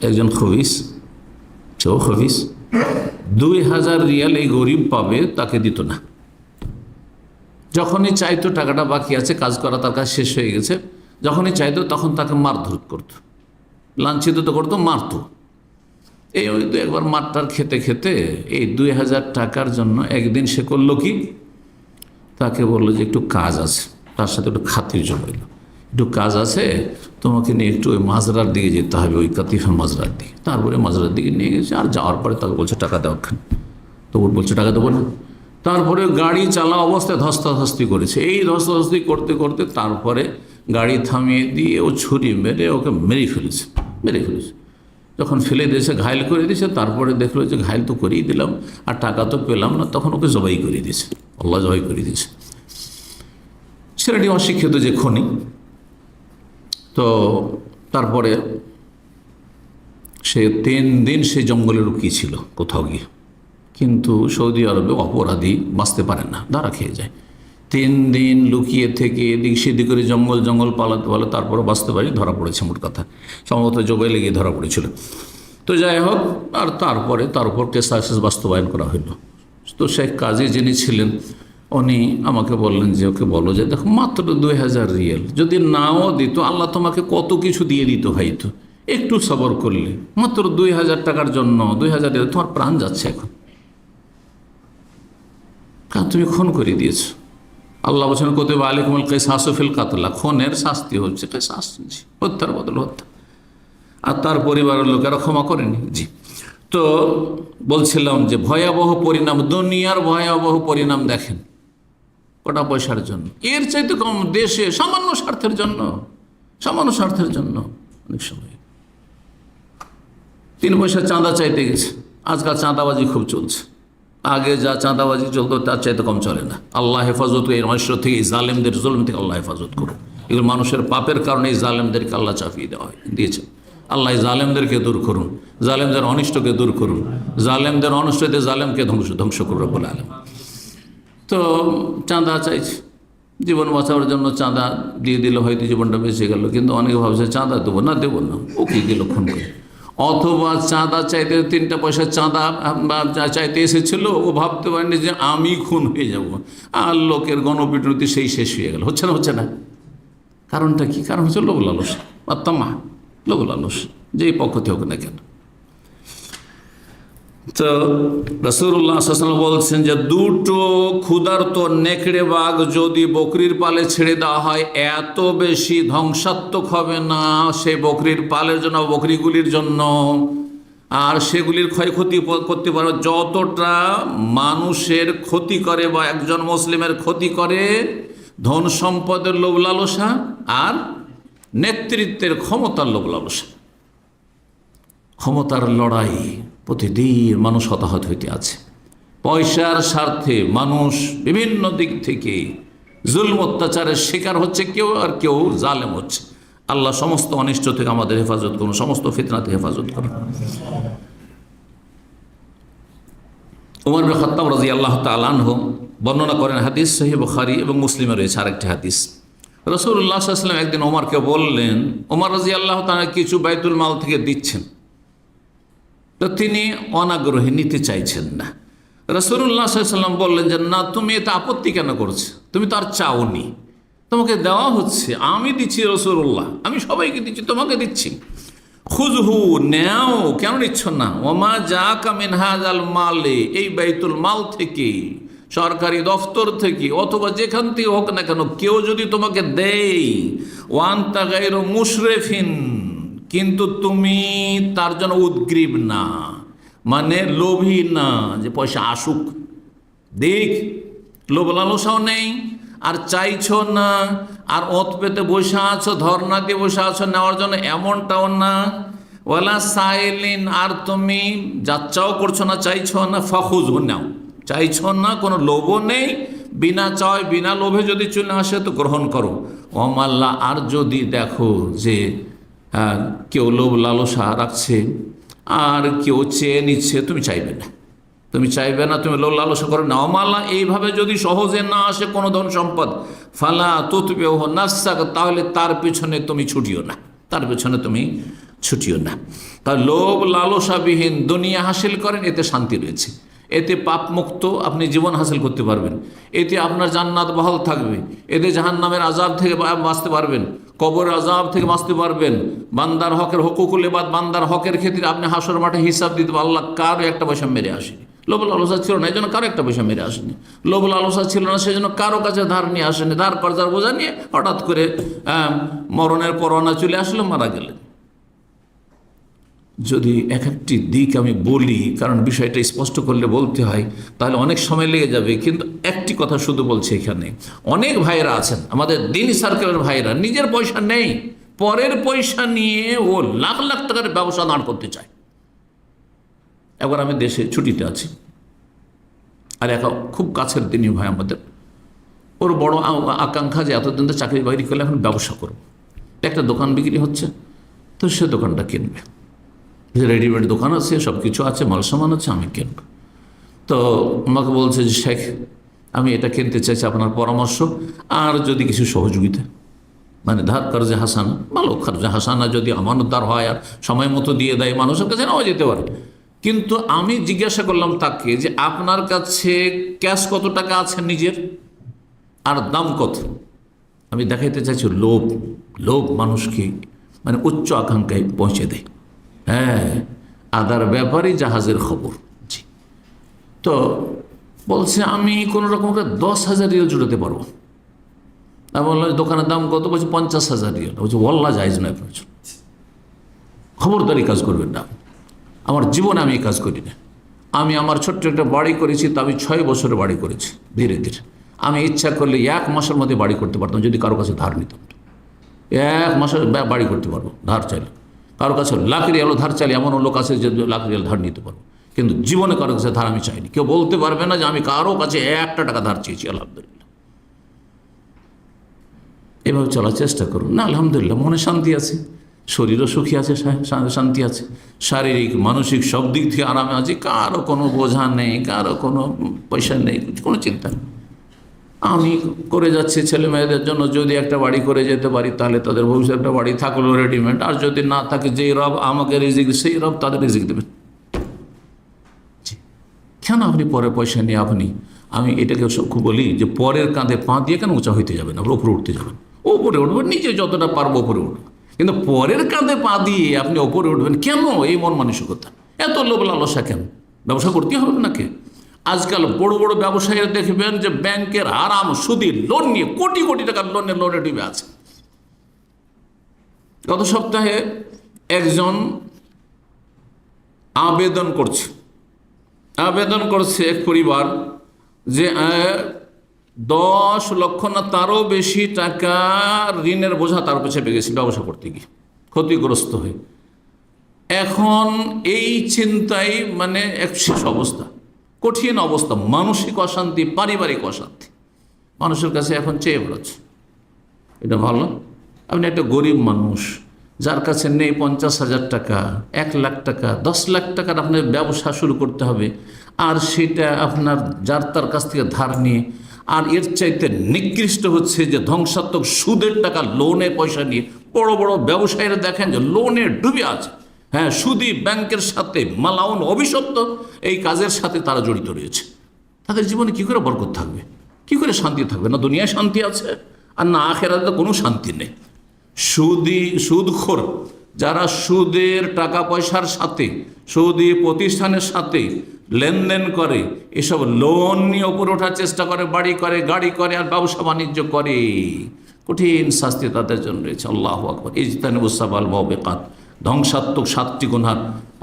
একজন খবিস, সেও খবিস, 2000 রিয়াল এই গরিব পাবে, তাকে দিত না। যখনই চাইতো টাকাটা বাকি আছে, কাজ করা তার কাজ শেষ হয়ে গেছে, যখনই চাইতো তখন তাকে মারধর করতো, লাঞ্ছিত তো করতো, মারতো। এই একবার মারটার খেতে খেতে এই 2000 টাকার জন্য একদিন সে করলো কি, তাকে বললো যে একটু কাজ আছে, তার সাথে একটু খাতির জমাইল, একটু কাজ আছে, তোমাকে নিয়ে একটু ওই মাজরার দিকে যেতে হবে, ওই কাতিফের মাজরার দিকে। তারপরে মাজরার দিকে নিয়ে গেছে, আর যাওয়ার পরে তাকে বলছে টাকা দেওয়া খান, তো ওর বলছে টাকা দেবো না। তারপরে গাড়ি চালা অবস্থায় ধস্তাধস্তি করেছে। এই ধস্তাধস্তি করতে করতে তারপরে গাড়ি থামিয়ে দিয়ে ও ছুরি মেরে ওকে মেরে ফেলেছে। যখন ফেলে দিয়েছে, ঘায়ল করে দিয়েছে, তারপরে দেখলো যে ঘায়ল তো করেই দিলাম আর টাকা তো পেলাম না, তখন ওকে জবাই করে দিয়েছে, আল্লাহ জবাই করে দিয়েছে। ছেলেটি অশিক্ষিত যে খনি। তো তারপরে সে 3 দিন সে জঙ্গলে লুকিয়েছিল কোথাও গিয়ে, কিন্তু সৌদি আরবে অপরাধী বাঁচতে পারে না, ধরা খেয়ে যায়। 3 দিন লুকিয়ে থেকে এদিক সেদিক করে জঙ্গল পালাতে পারলে তারপরে বাঁচতে পারি, ধরা পড়েছে। মোট কথা সম্ভবত জবাই লেগে ধরা পড়েছিল। তো যাই হোক, আর তারপরে তার উপর কেসাস বাস্তবায়ন করা হইল। তো শেখ কাজী যিনি ছিলেন উনি আমাকে বললেন যে ওকে বলো যে দেখো মাত্র 2000 রিয়াল, যদি নাও দিত আল্লাহ তোমাকে কত কিছু দিয়ে দিত হয়তো, একটু সবর করলে, মাত্র 2000 টাকার জন্য 2000 রিয়াল, তোমার প্রাণ যাচ্ছে এখন, কারণ তুমি খুন করে দিয়েছো। আল্লাহ বলছেন কুতিবা আলাইকুমুল কিসাসু ফিল কাতলা, খুনের শাস্তি হচ্ছে কিসাস, হত্যার বদল হত্যা। আর তার পরিবারের লোকেরা ক্ষমা করেনি। জি, তো বলছিলাম যে ভয়াবহ পরিণাম, দুনিয়ার ভয়াবহ পরিণাম দেখেন কটা পয়সার জন্য, এর চাইতে কম দেশে সামান্য স্বার্থের জন্য অনেক সময় 3 পয়সা চাঁদা চাইতে গেছে। আজকাল চাঁদাবাজি খুব চলছে, আগে যা চাঁদাবাজি চলতো তার চাইতে কম চলে না। আল্লাহ হেফাজত, এই নৈশ্য থেকে, এই জালেমদের জুলম থেকে আল্লাহ হেফাজত করুন। এগুলো মানুষের পাপের কারণে এই জালেমদেরকে আল্লাহ চাপিয়ে দিয়েছেন। আল্লাহ জালেমদেরকে দূর করুন, জালেমদের অনিষ্টকে দূর করুন, জালেমদের অনিষ্টতে জালেমকে ধ্বংস করুন বলে আলেম। তো চাঁদা চাইছে, জীবন বাঁচানোর জন্য চাঁদা দিয়ে দিলে হয়তো জীবনটা বেঁচে গেল, কিন্তু অনেকে ভাবছে চাঁদা দেবো না, ও কি দিল খুন করে। অথবা চাঁদা চাইতে 3টা পয়সা চাঁদা চাইতে এসেছিল, ও ভাবতে পারেনি যে আমি খুন হয়ে যাব, আর লোকের গণপিটুনিতে সেই শেষ হয়ে গেল। হচ্ছে না। কারণটা কি? কারণ হচ্ছে লোভ লালস, আত্মা লোভ লালস, যেই পক্ষতে হোক না কেন। তো রাসূলুল্লাহ সাল্লাল্লাহু আলাইহি ওয়াসাল্লাম বলছেন যে 2টো ক্ষুধার্ত নেকড়ে বাঘ যদি বকরির পালে ছেড়ে দেওয়া হয়, এত বেশি ধ্বংসাত্মক হবে না সেই বকরির পালের জন্য, বকরিগুলির জন্য, আর সেগুলির ক্ষয়ক্ষতি করতে পারে যতটা মানুষের ক্ষতি করে বা একজন মুসলিমের ক্ষতি করে ধন সম্পদের লোভ লালসা আর নেতৃত্বের ক্ষমতার লোভ লালসা। ক্ষমতার লড়াই প্রতিদিন মানুষ হতাহত হইতে আছে। পয়সার স্বার্থে মানুষ বিভিন্ন দিক থেকে জুলম অত্যাচারের শিকার হচ্ছে, কেউ আর কেউ জালেম হচ্ছে। আল্লাহ সমস্ত অনিষ্ট থেকে আমাদের হেফাজত করুন, সমস্ত ফিতনা থেকে হেফাজত করুন। উমর বিন খাত্তাব রাদিয়াল্লাহু তাআলা আনহু বর্ণনা করেন, হাদিস সহিহ বুখারী এবং মুসলিমে রয়েছে আরেকটি হাদিস। রাসূলুল্লাহ সাল্লাল্লাহু আলাইহি ওয়াসাল্লাম একদিন ওমরকে বললেন, ওমর রাদিয়াল্লাহু তাআলা কিছু বাইতুল মাল থেকে দিচ্ছেন, তো তিনি অনাগ্রহী, নিতে চাইছেন না। রাসূলুল্লাহ সাল্লাল্লাহু আলাইহি ওয়াসাল্লাম বললেন যে না, তুমি এতে আপত্তি কেন করছো? তুমি তো আর চাওনি, তোমাকে দেওয়া হচ্ছে, আমি দিচ্ছি রাসূলুল্লাহ, আমি সবাইকে দিচ্ছি, তোমাকে দিচ্ছি। খুযহু, নেও, কেন নিচ্ছ না? ওমা জাকা মিন হাযাল মালে, এই বাইতুল মাল থেকে, সরকারি দফতর থেকে অথবা যেখান থেকে হোক না কেন, কেউ যদি তোমাকে দেয়, ওয়ান্তা গায়রু মুশরিফিন, কিন্তু তুমি তার জন্য উদ্গ্রীব না, মানে লোভী না, যে পয়সা আসুক দেখ, লোভ লালসাও নেই, আর চাইছো না, আর ওত পেতে বসে আছো, ধর্ণা দিয়ে বসে আছো নেওয়ার জন্য, এমনটাও না। ওয়ালা সাইলিন, আর তুমি যাচ্চাও করছো না, চাইছো না। ফাখুজ, নাও। চাইছো না, কোনো লোভও নেই, বিনা চায় বিনা লোভে যদি চলে আসে তো গ্রহণ করো। ওমাল্লা, আর যদি দেখো যে কেউ লোভ লালসা রাখছে আর কেউ চেয়ে নিচ্ছে, তুমি চাইবে না, তুমি চাইবে না, তুমি লোভ লালসা করে না। ওমাল্লা, এইভাবে যদি সহজে না আসে কোনো ধন সম্পদ, ফালা তুতবিউ নাফসাক, তাহলে তার পিছনে তুমি ছুটিও না, তার পিছনে তুমি ছুটিও না। তার লোভ লালসাবিহীন দুনিয়া হাসিল করেন, এতে শান্তি রয়েছে, এতে পাপ মুক্ত আপনি জীবন হাসিল করতে পারবেন, এতে আপনার জান্নাত বহাল থাকবে, এতে জাহান্নামের আযাব থেকে বাঁচতে পারবেন, কবরের আযাব থেকে বাঁচতে পারবেন। বান্দার হকের হুকুকুল ইবাদ, বান্দার হকের ক্ষেত্রে আপনি হাসর মাঠে হিসাব দিতে পারবেন। আল্লাহ কারো একটা পয়সা মেরে আসেনি, লোভ লালসা ছিল না এই জন্য কারো একটা পয়সা মেরে আসেনি, লোভ লালসা ছিল না সেই জন্য কারো কাছে ধার নিয়ে আসেনি, ধার কর্জার বোঝা নিয়ে হঠাৎ করে মরণের পরোয়ানা চলে আসলে মারা গেলেন। যদি এক একটি দিক আমি বলি, কারণ বিষয়টা স্পষ্ট করলে বলতে হয়, তাহলে অনেক সময় লেগে যাবে, কিন্তু একটি কথা শুধু বলছি, এখানে অনেক ভাইয়েরা আছেন আমাদের দিনী সার্কেলের ভাইয়েরা, নিজের পয়সা নেই, পরের পয়সা নিয়ে ও লাখ লাখ টাকার ব্যবসা দাঁড় করতে চায়। একবার আমি দেশে ছুটিতে আছি, আর এক খুব কাছের দিনী ভাই আমাদের, ওর বড় আকাঙ্ক্ষা যে এতদিন তো চাকরি বাকরি করলে এখন ব্যবসা করব, একটা দোকান বিক্রি হচ্ছে, তো সে দোকানটা কিনবে, রেডিমেড দোকান আছে, সব কিছু আছে, মাল সামান আছে, আমি কিনব। তো আমাকে বলছে যে শেখ, আমি এটা কিনতে চাইছি, আপনার পরামর্শ, আর যদি কিছু সহযোগিতা, মানে ধার কর্জে হাসানা, ভালো কর্জে হাসানা যদি আমানতদার হয় আর সময় মতো দিয়ে দেয়, মানুষের কাছে নেওয়া যেতে পারে। কিন্তু আমি জিজ্ঞাসা করলাম তাকে যে আপনার কাছে ক্যাশ কত টাকা আছে নিজের, আর দাম কত। আমি দেখাইতে চাইছি লোভ, লোভ মানুষকে মানে উচ্চ আকাঙ্ক্ষায় পৌঁছে দেয়। হ্যাঁ, আদার ব্যাপারই জাহাজের খবর। জি, তো বলছে আমি কোনো রকম 10,000 রিয়াল জুড়াতে পারবো। আমি বললাম দোকানের দাম কত? বলছে 50,000 রিয়াল। বলছে ওয়াল্লাহ জায়েজ নয়, প্রয়োজন, খবরদারি কাজ করবেন না। আমার জীবনে আমি এই কাজ করি না। আমি আমার ছোট্ট একটা বাড়ি করেছি, তা আমি 6 বছরে বাড়ি করেছি ধীরে ধীরে। আমি ইচ্ছা করলে 1 মাসের মধ্যে বাড়ি করতে পারতাম, যদি কারো কাছে ধার নিতাম। 1 মাসের বাড়ি করতে পারবো ধার চাইলে। কারো কাছে লাখ রিয়াল ধার চাইলে এমন লোক আছে যে লাখ রিয়াল ধার নিতে পারবো, কিন্তু জীবনে কারো কাছে ধার আমি চাইনি। কেউ বলতে পারবে না যে আমি কারো কাছে 1 টাকা ধার চেয়েছি। আলহামদুলিল্লাহ, এভাবে চলার চেষ্টা করুন না। আলহামদুলিল্লাহ, মনে শান্তি আছে, শরীরও সুখী আছে, শান্তি আছে, শারীরিক মানসিক সব দিক থেকে আরামে আছে, কারো কোনো বোঝা নেই, কারো কোনো পয়সা নেই, কোনো চিন্তা নেই। আমি করে যাচ্ছি ছেলে মেয়েদের জন্য, যদি একটা বাড়ি করে যেতে পারি তাহলে তাদের ভবিষ্যৎ একটা বাড়ি থাকলো রেডিমেড, আর যদি না থাকে যেই রব আমাকে রিজিক, সেই রব তাদের রিজিক দেবেন। কেন আপনি পরের পয়সা নিয়ে আপনি, আমি এটাকে খুব বলি যে পরের কাঁধে পা দিয়ে কেন উঁচা হইতে যাবেন, আপনি ওপরে উঠতে যাবেন, ওপরে উঠবেন, নিজে যতটা পারবো ওপরে উঠবেন, কিন্তু পরের কাঁধে পা দিয়ে আপনি ওপরে উঠবেন কেন? এই মন মানসিকতা, এত লোভ লালসা কেন? ব্যবসা করতে হবে নাকি? আজকাল বড় বড় ব্যবসায়ীরা দেখবেন যে ব্যাংকের আরাম সুদি লোন নিয়ে কোটি কোটি টাকার লোনে ডুবে আছে। গত সপ্তাহে একজন আবেদন করছে এক পরিবার যে 10 লক্ষ না তারও বেশি টাকা ঋণের বোঝা তার উপর চেপে গেছে ব্যবসা করতে গিয়ে, ক্ষতিগ্রস্ত হয়ে। এখন এই চিন্তায় মানে এক শেষ অবস্থা, কঠিন অবস্থা, মানসিক অশান্তি, পারিবারিক অশান্তি মানুষের কাছে এখন চেয়ে বেড়াচ্ছে। এটা ভালো? আপনি একটা গরিব মানুষ যার কাছে নেই 50,000 টাকা, 1 লাখ টাকা, 10 লাখ টাকার আপনার ব্যবসা শুরু করতে হবে, আর সেটা আপনার যার তার কাছ থেকে ধার নিয়ে, আর এর চাইতে নিকৃষ্ট হচ্ছে যে ধ্বংসাত্মক সুদের টাকা লোনে পয়সা নিয়ে বড় বড় ব্যবসায়ীরা দেখেন যে লোনে ডুবে আছে। হ্যাঁ, সুদি ব্যাংকের সাথে মালাউন অভিশপ্ত এই কাজের সাথে তারা জড়িত রয়েছে। তাদের জীবনে কী করে বরকত থাকবে, কী করে শান্তি থাকবে? না দুনিয়ায় শান্তি আছে, আর না আখিরাতে কোনো শান্তি নেই। সুদখোর যারা সুদের টাকা পয়সার সাথে, সুদি প্রতিষ্ঠানের সাথে লেনদেন করে, এসব লোন নিয়ে উপরে ওঠার চেষ্টা করে, বাড়ি করে, গাড়ি করে, আর ব্যবসা বাণিজ্য করে, কঠিন শাস্তি তাদের জন্য রয়েছে। আল্লাহু আকবার। ইজতানিবুস সাবাল মুবিকাত, ধ্বংসাত্মক 7টি গুনাহ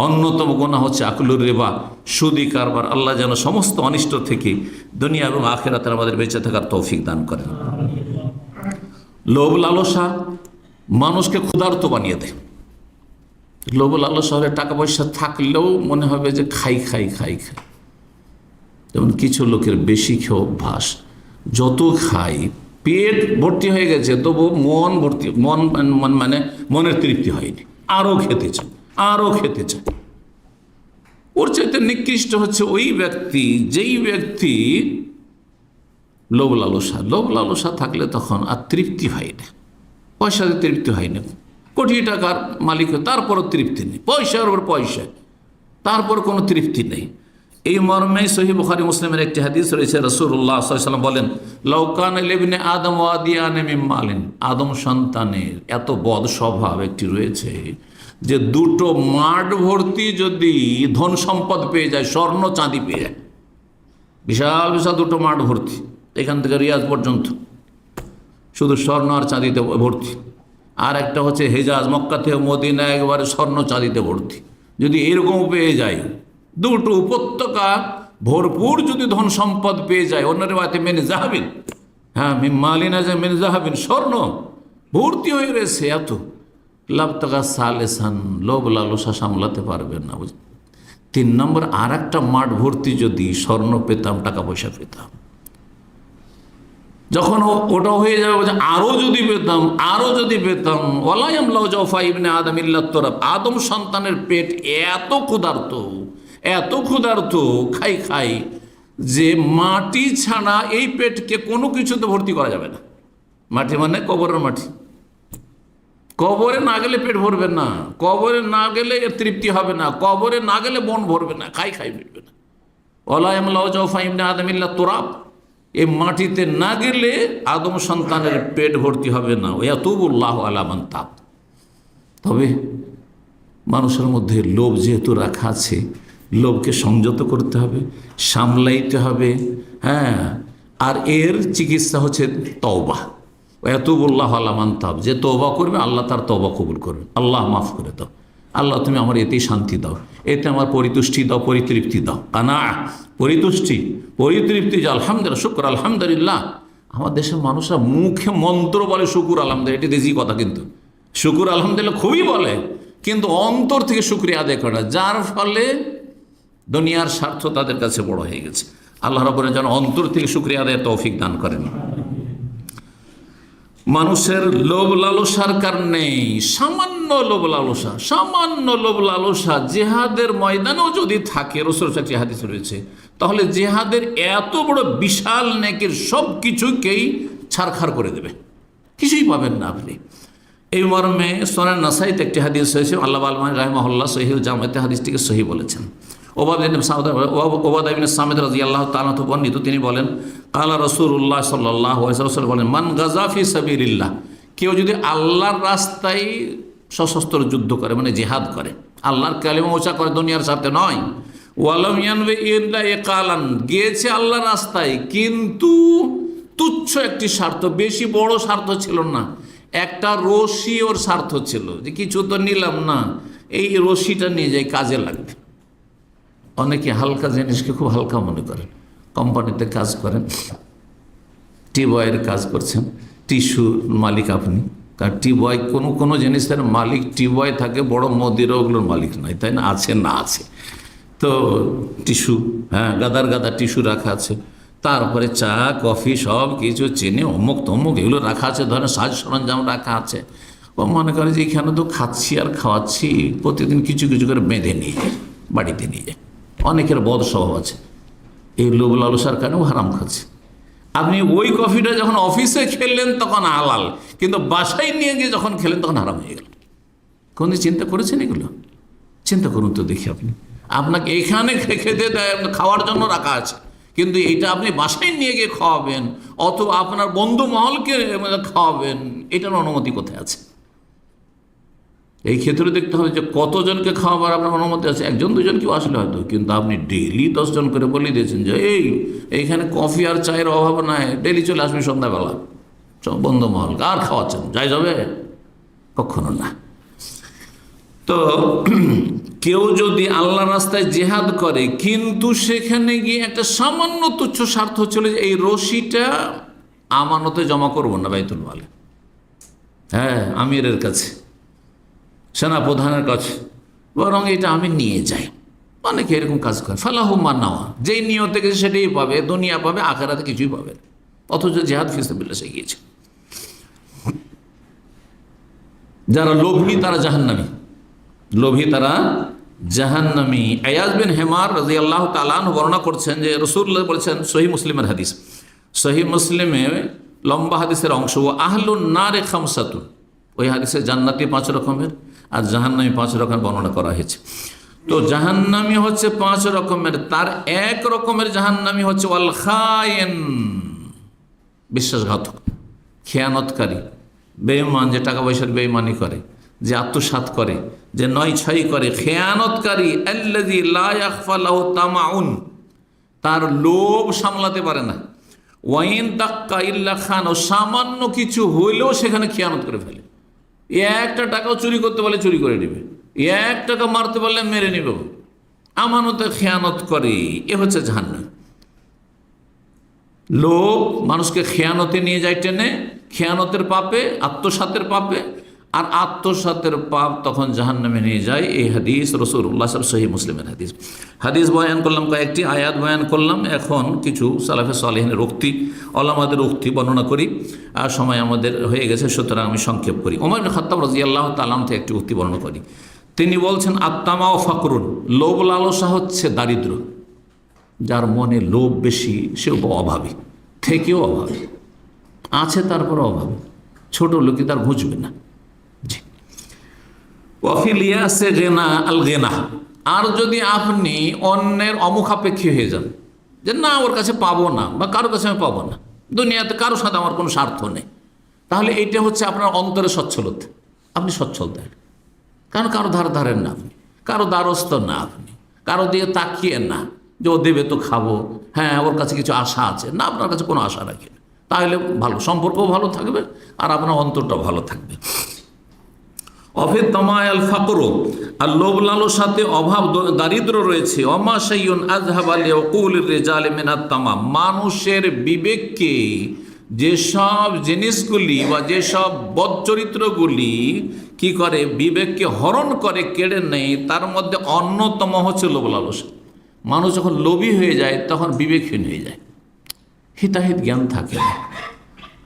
অন্যতম গুনাহ হচ্ছে আকলুর রিবা, সুদি কারবার। আল্লাহ যেন সমস্ত অনিষ্ট থেকে দুনিয়া এবং আখিরাতে আমাদের বেঁচে থাকার তৌফিক দান করেন। লোভ লালসা মানুষকে ক্ষুধার্ত বানিয়ে দেয়। লোভ লালসা হলে টাকা পয়সা থাকলেও মনে হবে যে খাই খাই খাই খাই। যেমন কিছু লোকের বেশি খেয়ে অভ্যাস, যত খাই পেট ভর্তি হয়ে গেছে তবু মন ভর্তি, মন মানে মনের তৃপ্তি হয়নি, আরও খেতে চায়, আরও খেতে চায়। ওর চাইতে নিকৃষ্ট হচ্ছে ওই ব্যক্তি যেই ব্যক্তি লোভ লালসা থাকলে তখন আর তৃপ্তি হয় না, পয়সাতে তৃপ্তি হয় না। কোটি টাকার মালিক তারপরও তৃপ্তি নেই, পয়সার ওপর পয়সা, তারপর কোনো তৃপ্তি নেই। এই মর্মে সহিহ বুখারী মুসলিমের একটি হাদিস রয়েছে, রাসূলুল্লাহ সাল্লাল্লাহু আলাইহি ওয়াসাল্লাম বলেন, লাউ কানা লিবনে আদম ওয়াদিয়ান মিন মালিন, আদম সন্তানের এত বদ স্বভাব একটি রয়েছে যে দুটো মাঠ ভর্তি যদি ধন সম্পদ পেয়ে যায়, স্বর্ণ চাঁদি পেয়ে যায়, বিশাল বিশাল দুটো মাঠ ভর্তি, এখান থেকে রিয়াজ পর্যন্ত শুধু স্বর্ণ আর চাঁদিতে ভর্তি। আর একটা হচ্ছে হেজাজ, মক্কা থেকে মদিনা একবারে স্বর্ণ চাঁদিতে ভর্তি। যদি এরকম পেয়ে যায়, দুটো উপত্যকা ভরপুর যদি ধন সম্পদ পেয়ে যায়, অন্যের বাড়িতে মেনে যাহাবিন, হ্যাঁ মালিনা যে মেনে যাহাবিন, স্বর্ণ ভর্তি হয়ে রয়েছে, এত লাভ টাকা সালেসান, লোভ লালসা সামলাতে পারবেন না। 3 নম্বর, আর একটা মাঠ ভর্তি যদি স্বর্ণ পেতাম, টাকা পয়সা পেতাম, যখন ওটা হয়ে যাবে বলছে আরও যদি পেতাম ওয়ালায়াম লাউ জাওফা ইবনে আদম ইল্লা তুরাব, আদম সন্তানের পেট এত ক্ষুধার্ত খাই যে মাটি ছাড়া এই পেটকে কোনো কিছুতে ভর্তি করা যাবে না। মাটি মানে কবরের মাটি, কবরে না গেলে পেট ভরবে না, কবরে না গেলে তৃপ্তি হবে না, কবরে না গেলে মন ভরবে না, খাই মিটবে না। ওয়ালায়াম লাউ জাওফা ইবনে আদম ইল্লা তুরাব, এই মাটিতে না গেলে আদম সন্তানের পেট ভর্তি হবে না। ওয়াতুবুল্লাহু আলা মান তাব। তবে মানুষের মধ্যে লোভ যেহেতু রাখা আছে, লোভকে সংযত করতে হবে, সামলাইতে হবে, হ্যাঁ। আর এর চিকিৎসা হচ্ছে তওবা। ওয়াতুবুল্লাহু আলা মান তাব, যে তওবা করবে আল্লাহ তার তওবা কবুল করবে। আল্লাহ মাফ করে দাও, আল্লাহ তুমি আমার এতেই শান্তি দাও, এতে আমার পরিতুষ্টি দাও, পরিতৃপ্তি দাও। কানা, পরিতৃপ্তি, যে আলহামদুলিল্লাহ, শুকর আলহামদুলিল্লাহ। আমার দেশের মানুষরা মুখে মন্ত্র বলে শুকুর আলহামদুলিল্লাহ, এটি দেশি কথা, কিন্তু শুকুর আলহামদুলিল্লাহ খুবই বলে, কিন্তু অন্তর থেকে শুকরিয়া আদায় করে না, যার ফলে দুনিয়ার স্বার্থ তাদের কাছে বড় হয়ে গেছে। আল্লাহ রাব্বুল যেন অন্তর থেকে শুকরিয়া আদায় তৌফিক দান করেন। মানুষের লোভ লালসার কারণে সামান্য লোভ লালসা জেহাদের ময়দানেও যদি থাকে, রাসূলের একটি হাদিস রয়েছে, তাহলে জেহাদের এত বড় বিশাল নেকির সব কিছুকেই ছারখার করে দেবে, কিছুই পাবেন না আপনি। এই মর্মে সুনান নাসাইতে একটি হাদিস হয়েছে, আল্লাহ আলমানি রাহিমাহুল্লাহ সহিহুল জামিতে হাদিসটিকে সহি বলেছেন। ওবাদা ইবনে সামিদ রাদিয়াল্লাহু তাআলা থেকে বর্ণিত, তিনি বলেন, কালা রাসূলুল্লাহ সাল্লাল্লাহু আলাইহি ওয়াসাল্লাম বলেন, মান গাজা ফি সাবিলিল্লাহ, কেউ যদি আল্লাহর রাস্তায় সশস্ত্র যুদ্ধ করে, মানে জিহাদ করে, আল্লাহর কালিমা উচ্চারণ করে, দুনিয়ার স্বার্থে নয়। ওয়ালাম ইয়ানবি ইল্লা ইকালান, গিয়েছে আল্লাহর রাস্তায় কিন্তু তুচ্ছ একটি স্বার্থ, বেশি বড় স্বার্থ ছিল না, একটা রশি ওর স্বার্থ ছিল, যে কিছু তো নিলাম না, এই রশিটা নিয়ে যাই, কাজে লাগবে। অনেকে হালকা জিনিসকে খুব হালকা মনে করেন। কোম্পানিতে কাজ করেন, টিবয়ের কাজ করছেন, টিস্যুর মালিক আপনি, কারণ টিবয় কোনো জিনিসের মালিক টিবয় থাকে, বড় মদিরা ওগুলোর মালিক নয়, তাই না? আছে তো টিস্যু, হ্যাঁ, গাদার টিস্যু রাখা আছে, তারপরে চা কফি সব কিছু চিনি অমুক তমুক এগুলো রাখা আছে, ধরেন সাজ সরঞ্জাম রাখা আছে। ও মনে করে যে এখানে তো খাচ্ছি আর খাওয়াচ্ছি, প্রতিদিন কিছু করে বেঁধে নিয়ে যায়, বাড়িতে নিয়ে যায়। অনেকের বদ স্বভাব আছে, এই লোভ লালসার কারণেও হারাম খাচ্ছে। আপনি ওই কফিটা যখন অফিসে খেললেন তখন হালাল, কিন্তু বাসায় নিয়ে গিয়ে যখন খেলেন তখন হারাম হয়ে গেল। কোন চিন্তা করেছেন এগুলো? চিন্তা করুন তো দেখি। আপনাকে এখানে খেতে দেয়, খাওয়ার জন্য রাখা আছে, কিন্তু এইটা আপনি বাসায় নিয়ে গিয়ে খাওয়াবেন অথবা আপনার বন্ধু মহলকে খাওয়াবেন, এটার অনুমতি কোথায় আছে? এই ক্ষেত্রে দেখতে হবে যে কতজনকে খাওয়াবার আপনার অনুমতি আছে। 1-2 জন কেউ আসলে হয়তো, কিন্তু আপনি ডেইলি 10 জন করে বলে দিয়েছেন যে এইখানে কফি আর চায়ের অভাব নাই, ডেইলি চলে আসবেন সন্ধ্যাবেলা, বন্ধু মহল আর খাওয়াচ্ছেন, যাই যাবে? কখনো না। তো কেউ যদি আল্লাহ রাস্তায় জিহাদ করে কিন্তু সেখানে গিয়ে একটা সামান্য তুচ্ছ স্বার্থ চলে যে এই রশিটা আমানতে জমা করবো না বাইতুল মালে, হ্যাঁ আমিরের কাছে, সেনাপ্রধানের কাছে, বরং এটা আমি নিয়ে যাই। অনেকে এরকম কাজ করে। ফালাহু মা নাওয়া, যেই নিয়তে গেছে সেটাই পাবে, দুনিয়া পাবে, আখিরাতে কিছুই পাবে না, অথচ জিহাদ ফি সাবিলিল্লাহ সে গিয়েছে। যারা লোভী তারা জাহান্নামী, লোভী তারা জাহান্নামী। আয়াজ বিন হেমার রাদিয়াল্লাহু তাআলা আনহু বর্ণনা করছেন যে রাসূলুল্লাহ বলেছেন, সহিহ মুসলিমের হাদিস, সহিহ মুসলিমে লম্বা হাদিসের অংশ, ও আহলুন নারে খামসাতুন, ওই হাদিসে জান্নাতি 5 রকমের আর জাহান্নামী 5 রকমের বর্ণনা করা হয়েছে। তো জাহান্নামী হচ্ছে 5 রকমের, তার এক রকমের জাহান্নামী হচ্ছে ওয়াল খায়েন, বিশ্বাসঘাতক, খেয়ানতকারী, বেঈমান, যে টাকা পয়সার বেঈমানি করে, যে আত্মসাৎ করে, যে নয় ছয় করে, খেয়ানতকারী। আল্লাযী লা ইয়াখফা লাহু তামাউন, তার লোভ সামলাতে পারে না। ওয়াইন তাক্কা ইল্লা খান, ও সামান্য কিছু হইলেও সেখানে খেয়ানত করে ফেলে। 1 টাকাও চুরি করতে পারলে চুরি করে নেবে, 1 টাকা মারতে পারলে মেরে নেবে, আমানতে খেয়ানত করে। এ হচ্ছে জাহান্নাম। লোভ মানুষকে খেয়ানতে নিয়ে যায় টেনে, খেয়ানতের পাপে, আত্মসাতের পাপে, আর আত্মসাতের পাপ তখন জাহান্নামে নিয়ে যায়। এই হাদিস রাসূলুল্লাহ সাল্লাল্লাহু আলাইহি ওয়াসাল্লাম সহিহ মুসলিমের হাদিস। হাদিস বয়ান করলাম, কয়েকটি আয়াত বয়ান করলাম, এখন কিছু সালাফে সালেহিনের উক্তি, ওলামাদের উক্তি বর্ণনা করি। আর সময় আমাদের হয়ে গেছে, সুতরাং আমি সংক্ষেপ করি। ওমর ইবনে খাত্তাব রাদিয়াল্লাহু তাআলা আনহু থেকে একটি উক্তি বর্ণনা করি। তিনি বলছেন, আত্তামা ও ফাকরুন, লোভ লালসা হচ্ছে দারিদ্র। যার মনে লোভ বেশি সে অভাবী, থেকেও অভাবী, আছে তারপর অভাবী, ছোট লোকই তার ঘুচবে না। জি। ওয়াফিল ইয়াসে গেনা আল গেনা, আর যদি আপনি অন্যের অমুখাপেক্ষী হয়ে যান, যে না ওর কাছে পাবো না, বা কারোর কাছে আমি পাবো না, দুনিয়াতে কারোর সাথে আমার কোনো স্বার্থ নেই, তাহলে এইটা হচ্ছে আপনার অন্তরে সচ্ছলতা। আপনি সচ্ছল দেন, কারণ কারো ধারেন না আপনি, কারো দ্বারস্থ না আপনি, কারো দিয়ে তাকিয়ে না যে ও দেবে তো খাবো, হ্যাঁ ওর কাছে কিছু আশা আছে না, আপনার কাছে কোনো আশা রাখেন, তাহলে ভালো, সম্পর্কও ভালো থাকবে আর আপনার অন্তরটাও ভালো থাকবে। অফির তামায়াল ফাকরু, আর লোভ লালসাতে অভাব দারিদ্র রয়েছে। অমা শাইউন আযহাবা লিউকুলির রিজালি মিনাত তামাম, মানুষের বিবেককে যেসব জিনিসগুলি বা যেসব বদচরিত্রগুলি কি করে, বিবেককে হরণ করে, কেড়ে নেয়, তার মধ্যে অন্যতম হচ্ছে লোভ লালসা। মানুষ যখন লোভী হয়ে যায় তখন বিবেকহীন হয়ে যায়, হিতাহিত জ্ঞান থাকে না।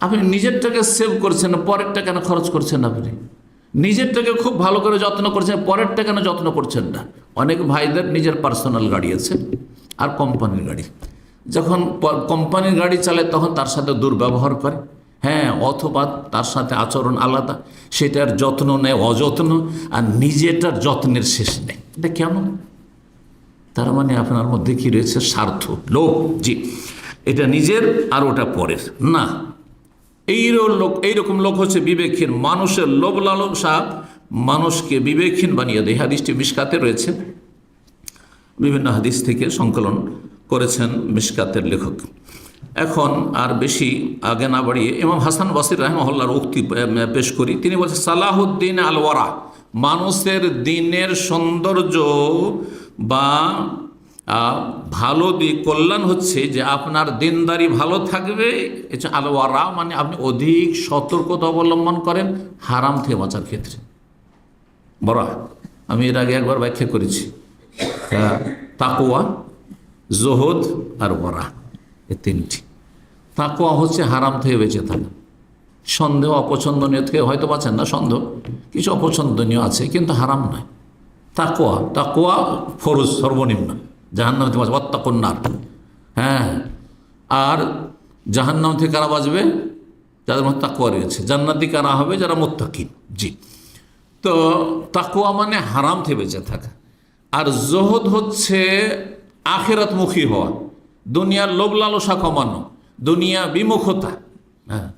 আপনি নিজেরটাকে সেভ করছেন না, পরেরটা কেন খরচ করছেন? আপনি নিজেরটাকে খুব ভালো করে যত্ন করছেন, পরেরটা কেন যত্ন করছেন না? অনেক ভাইদের নিজের পার্সোনাল গাড়ি আছে আর কোম্পানির গাড়ি, যখন কোম্পানির গাড়ি চালায় তখন তার সাথে দুর্ব্যবহার করে, হ্যাঁ, অথবা তার সাথে আচরণ আলাদা, সেটার যত্ন নেয় অযত্ন, আর নিজেটার যত্নের শেষ নেই। এটা কেমন? তার মানে আপনার মধ্যে কি রয়েছে? স্বার্থ, লোভ। জি, এটা নিজের আর ওটা পরের না। এইরকম লোক হচ্ছে বিবেকহীন। মানুষের লোভ লালসা মানুষকে বিবেকহীন বানিয়ে দেয়। হাদিসটি মিশকাতে রয়েছে, বিভিন্ন হাদিস থেকে সংকলন করেছেন মিশকাতের লেখক। এখন আর বেশি আগে না বাড়িয়ে ইমাম হাসান বসরি রাহিমাহুল্লাহর উক্তি পেশ করি। তিনি বলছেন, সালাহুদ্দিন আল ওয়ারা, মানুষের দিনের সৌন্দর্য বা ভালো দিক, কল্যাণ হচ্ছে যে আপনার দিনদারি ভালো থাকবে। এটা আল ওয়ারা মানে আপনি অধিক সতর্কতা অবলম্বন করেন হারাম থেকে বাঁচার ক্ষেত্রে। বড়া আমি এর আগে একবার ব্যাখ্যা করেছি, তাকওয়া, জোহদ আর ওয়ারা, এই তিনটি। তাকওয়া হচ্ছে হারাম থেকে বেঁচে থাকা, সন্দেহ অপছন্দনীয় থেকে হয়তো বাঁচেন না, সন্দেহ কিছু অপছন্দনীয় আছে কিন্তু হারাম নয়। তাকওয়া ফরজ, সর্বনিম্ন, জাহান্নাম থেকে বাঁচবে, ওয়াত্তাকুন নার। হ্যাঁ, আর জাহান্নাম থেকে কারা বাঁচবে? যাদের মধ্যে তাকওয়া রয়েছে। জান্নাতি কারা হবে? যারা মুত্তাকিন। জি, তো তাকওয়া মানে হারাম থেকে বেঁচে থাকা। আর জোহদ হচ্ছে আখিরাতমুখী হওয়া, দুনিয়ার লোভ লালসা কমানো, দুনিয়া বিমুখতা। হ্যাঁ,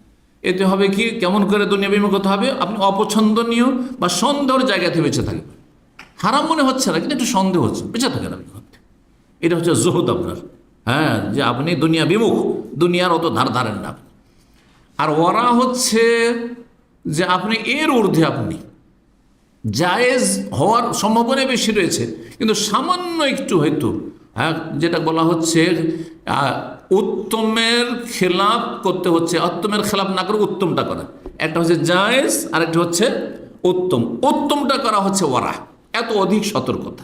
এতে হবে কি, কেমন করে দুনিয়া বিমুখতা হবে? আপনি অপছন্দনীয় বা সন্দেহের জায়গা থেকে বেঁচে থাকবেন। হারাম মনে হচ্ছে না কিন্তু একটু সন্দেহ হচ্ছে, বেঁচে থাকেন আপনি। এটা হচ্ছে জোহদ আপনার। হ্যাঁ, যে আপনি দুনিয়া বিমুখ, দুনিয়ার অত ধারেন না। আর ওরা হচ্ছে যে আপনি এর ঊর্ধ্বে, আপনি জায়েজ হওয়ার সম্ভাবনা বেশি রয়েছে, কিন্তু সামান্য একটু হয়তো যেটা বলা হচ্ছে উত্তমের খেলাপ করতে হচ্ছে, উত্তমের খেলাপ না করে উত্তমটা করা। একটা হচ্ছে জায়েজ আর একটা হচ্ছে উত্তম। উত্তমটা করা হচ্ছে ওয়ারা, এত অধিক সতর্কতা।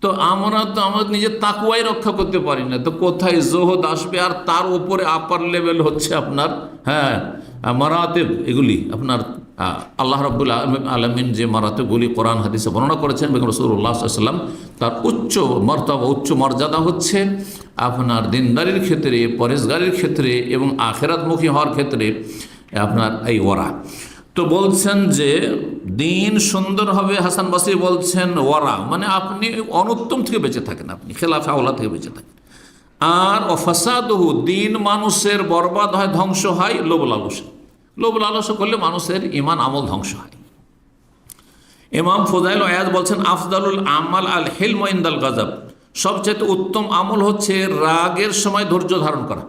তো আমরা তো আমাদের নিজের তাকুয়াই রক্ষা করতে পারি না, তো কোথায় জোহদ আসবে? আর তার উপরে আপার লেভেল হচ্ছে আপনার মারাতেব, এগুলি আপনার আল্লাহ রাব্বুল আলামিন যে মারাতেবগুলি কোরআন হাদিসে বর্ণনা করেছেন, বেগম রাসূলুল্লাহ সাল্লাল্লাহু আলাইহি ওয়াসাল্লাম, তার উচ্চ মর্তবা, উচ্চ মর্যাদা হচ্ছে আপনার দিনদারির ক্ষেত্রে, পরেশগারির ক্ষেত্রে এবং আখিরাতমুখী হওয়ার ক্ষেত্রে আপনার এই ওয়ারা। তো বলছেন যে দিন সুন্দর হবে, হাসান বসরি বলছেন ওয়ারা মানে আপনি অনুত্তম থেকে বেঁচে থাকেন, আপনি খেলাফে আওলা থেকে বেঁচে থাকেন। আর অফাসাদহু, দিন মানুষের বরবাদ হয়, ধ্বংস হয় লোভ লালসা। লোভ লালসা করলে মানুষের ঈমান আমল ধ্বংস হয়। ইমাম ফুদাইল আয়াত বলছেন আফদালুল আমাল আল হিলম ইনদাল গাজাব, সবচেয়ে উত্তম আমল হচ্ছে রাগের সময় ধৈর্য ধারণ করা।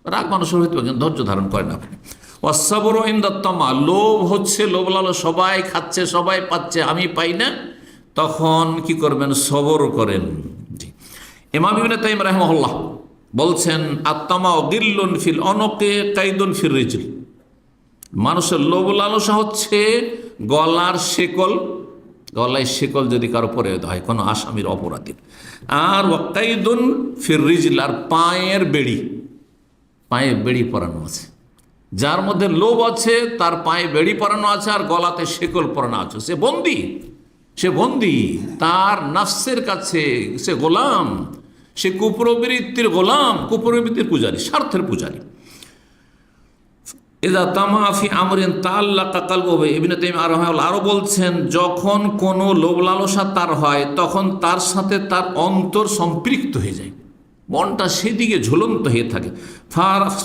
রাগ মানুষের হইতে পারে, ধৈর্য ধারণ করেন আপনি। ওয়াসসাবর ইনদাত তামা, লোভ হচ্ছে লোভ লালসা, সবাই খাচ্ছে সবাই পাচ্ছে আমি পাই না, তখন কি করবেন? সবর করেন। ইমাম ইবনে তাইমিয়া রাহিমাহুল্লাহ বলছেন আত্তামা গিল্লুন ফিল অনকে কাইদুন ফির রিজল, মানুষের লোভ লালসা হচ্ছে গলার শেকল, গলায় শেকল যদি কারো পরে হয় কোনো আসামির অপরাধীর, আর ওয়াকাইদুন ফির রিজল, আর পায়ের বেড়ি, পায়ে বেড়ি পরানো আছে। যার মধ্যে লোভ আছে তার পায়ে বেড়ি পরানো আছে আর গলাতে শেকল পরানো আছে, সে বন্দী, সে বন্দী তার নাফসের কাছে, সে গোলাম, সে কুপ্রবৃত্তির গোলাম, কুপ্রবৃত্তির পূজারী, স্বার্থের পূজারী। এদা তামাফি আমরিন তাআল্লাকা কালবুহু, ইবনে তাইমিয়া রাহিমাহুল্লাহ আরো বলছেন যখন কোনো লোভ লালসা তার হয় তখন তার সাথে তার অন্তর সম্পৃক্ত হয়ে যায়, মনটা সেদিকে ঝুলন্ত হয়ে থাকে।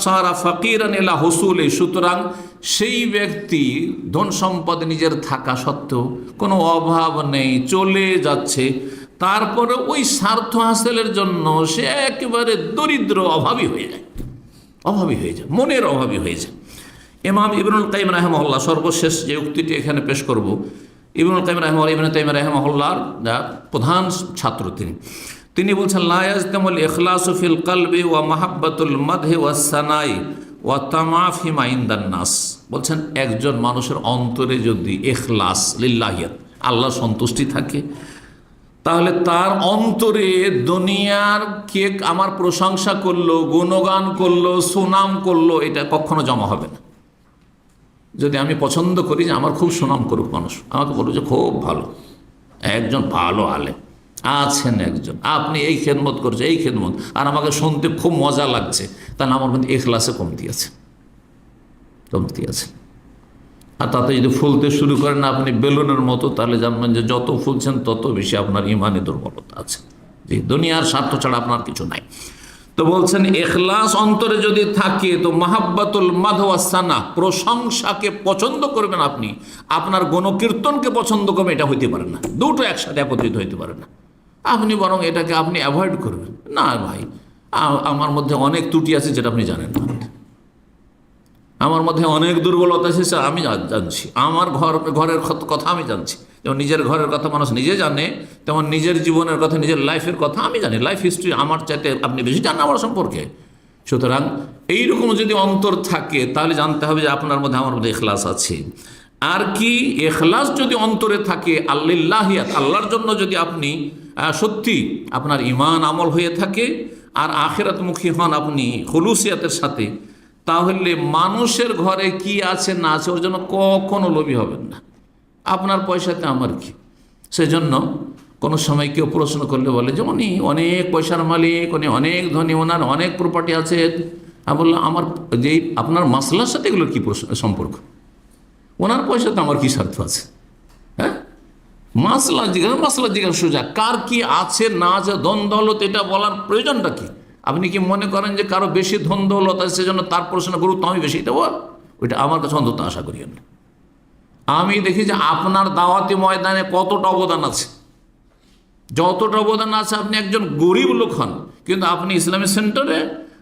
সারা ফাকিরান ইলা হুসুলি, সুতরাং সেই ব্যক্তি ধন সম্পদ নিজের থাকা সত্ত্বেও কোনো অভাব নেই, চলে যাচ্ছে, তারপরে ওই স্বার্থ হাসিলের জন্য সে একেবারে দরিদ্র, অভাবী হয়ে যায়, অভাবী হয়ে যায়, মনের অভাবী হয়ে যায়। ইমাম ইবনুল কাইয়িম রাহিমাহুল্লাহ সর্বশেষ যে উক্তিটি এখানে পেশ করব, ইবনুল কাইয়িম রাহিমাহুল্লাহ, ইবনে তাইমিয়া রাহিমাহুল্লাহর প্রধান ছাত্র তিনি বলছেন লা ইয়াজতামুল ইখলাসু ফিল কলবি ওয়া মাহাব্বাতুল মাদহি ওয়াস সানাই ওয়া তামাফি মা ইনদান নাস, বলছেন একজন মানুষের অন্তরে যদি ইখলাস লিল্লাহিয়াত, আল্লাহর সন্তুষ্টি থাকে, তাহলে তার অন্তরে দুনিয়ার কে আমার প্রশংসা করলো, গুণগান করলো, সুনাম করলো, এটা কখনো জমা হবে না। যদি আমি পছন্দ করি যে আমার খুব সুনাম করুক মানুষ, আমাকে বলবো যে খুব ভালো, একজন ভালো আলেম আছেন, একজন আপনি এই খেদমত করছেন, এই খেদমত, আর আমাকে শুনতে খুব মজা লাগছে, তাহলে আমার মধ্যে ইখলাসে কমতি আছে, কমতি আছে। আর তাতে যদি ফুলতে শুরু করেন আপনি বেলুনের মতো, তাহলে জানবেন যে যত ফুলছেন তত বেশি আপনার ইমানে দুর্বলতা আছে, যে দুনিয়ার স্বার্থ ছাড়া আপনার কিছু নাই। তো বলছেন ইখলাস অন্তরে যদি থাকে তো মাহাব্বাতুল মাদহ ওয়াস সানা, প্রশংসাকে পছন্দ করবেন আপনি, আপনার গণকীর্তনকে পছন্দ করবেন, এটা হইতে পারে না, দুটো একসাথে একত্রিত হইতে পারে না। আপনি বরং এটাকে আপনি অ্যাভয়েড করবেন, না ভাই আমার মধ্যে অনেক ত্রুটি আছে যেটা আপনি জানেন না, আমার মধ্যে অনেক দুর্বলতা আছে স্যার আমি জানছি, আমার ঘরের কথা আমি জানছি, যেমন নিজের ঘরের কথা মানুষ নিজে জানে, তেমন নিজের জীবনের কথা, নিজের লাইফের কথা আমি জানি, লাইফ হিস্ট্রি আমার চাইতে আপনি বেশি জানেন আমার সম্পর্কে। সুতরাং এইরকম যদি অন্তর থাকে তাহলে জানতে হবে যে আপনার মধ্যে আমার মধ্যে ইখলাস আছে। আর কি ইখলাস যদি অন্তরে থাকে আল্লাহিয়াত, আল্লাহর জন্য যদি আপনি সত্যি আপনার ঈমান আমল হয়ে থাকে আর আখিরাতমুখী হন আপনি খুলুসিয়াতের সাথে, তাহলে মানুষের ঘরে কি আছে না আছে ওর জন্য কখনো লোভী হবেন না। আপনার পয়সাতে আমার কি, সেজন্য কোনো সময় কেউ প্রশ্ন করলে বলে যে উনি অনেক পয়সার মালিক, উনি অনেক ধনী, ওনার অনেক প্রপার্টি আছে, আমি বললাম আমার যেই আপনার মাসলার সাথে এগুলোর কী সম্পর্ক, ওনার পয়সাতে আমার কি স্বার্থ আছে? হ্যাঁ, মাসলা জিজ্ঞাসা সোজা, কার কি আছে না আছে, ধন দৌলত এটা বলার প্রয়োজনটা কি? আপনি কি মনে করেন যে কারো বেশি ধন দৌলত আছে সেজন্য তার প্রশ্ন গুরুত্ব আমি বেশি দেবো? ওইটা আমার কাছে অন্তত আশা করিয়েন না। আমি দেখি যে আপনার দাওয়াতি ময়দানে কতটা অবদান আছে, যতটা অবদান আছে, আপনি একজন গরিব লোক হন কিন্তু আপনি ইসলামী সেন্টারে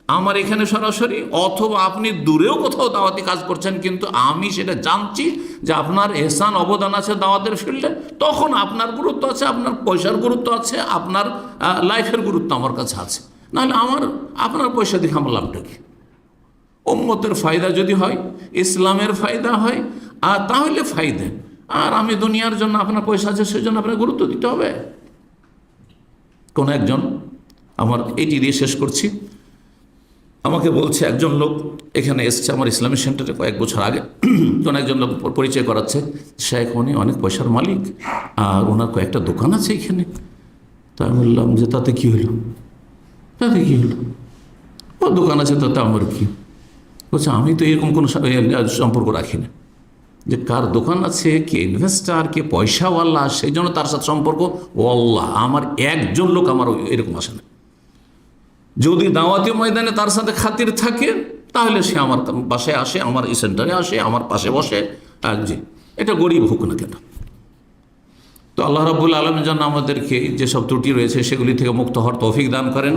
আমার এখানে সরাসরি, অথবা আপনি দূরেও কোথাও দাওয়াতি কাজ করছেন, কিন্তু আমি সেটা জানছি যে আপনার এহসান অবদান আছে দাওয়াতের ফিল্ডে, তখন আপনার গুরুত্ব আছে, আপনার পয়সার গুরুত্ব আছে, আপনার লাইফের গুরুত্ব আমার কাছে আছে। নাহলে আপনার পয়সা দিয়ে আমার লাভটা কি? উম্মতের ফায়দা যদি হয়, ইসলামের ফায়দা হয়, আর তাহলে ফায়দা। আর আমি দুনিয়ার জন্য, আপনার পয়সা আছে সেজন্য আপনার গুরুত্ব দিতে হবে। কোন একজন, আমার এটি দিয়ে শেষ করছি, আমাকে বলছে একজন লোক এখানে এসছে আমার ইসলামিক সেন্টারে কয়েক বছর আগে, কোন একজন লোক পরিচয় করাচ্ছে, শেখ উনি অনেক পয়সার মালিক আর ওনার কয়েকটা দোকান আছে এখানে। তা আমি বললাম যে তাতে কি হলো? তাতে কি হলো? ও দোকান আছে, তাতে আমার কি? বলছে আমি তো এরকম কোনো সম্পর্ক রাখি না, যে কার দোকান আছে, কে ইনভেস্টার, কে পয়সাওয়ালা, সেই জন্য তার সাথে সম্পর্ক। ও আল্লাহ, আমার একজন লোক আমার এরকম আসে না। যদি দাওয়াতি ময়দানে তার সাথে খাতির থাকে তাহলে সে আমার বাসায় আসে, আমার এই সেন্টারে আসে, আমার পাশে বসে। জি, এটা গরিব হোক না কেন। তো আল্লাহ রাব্বুল আলামিন যেন আমাদেরকে যেসব ত্রুটি রয়েছে সেগুলি থেকে মুক্ত হওয়ার তৌফিক দান করেন।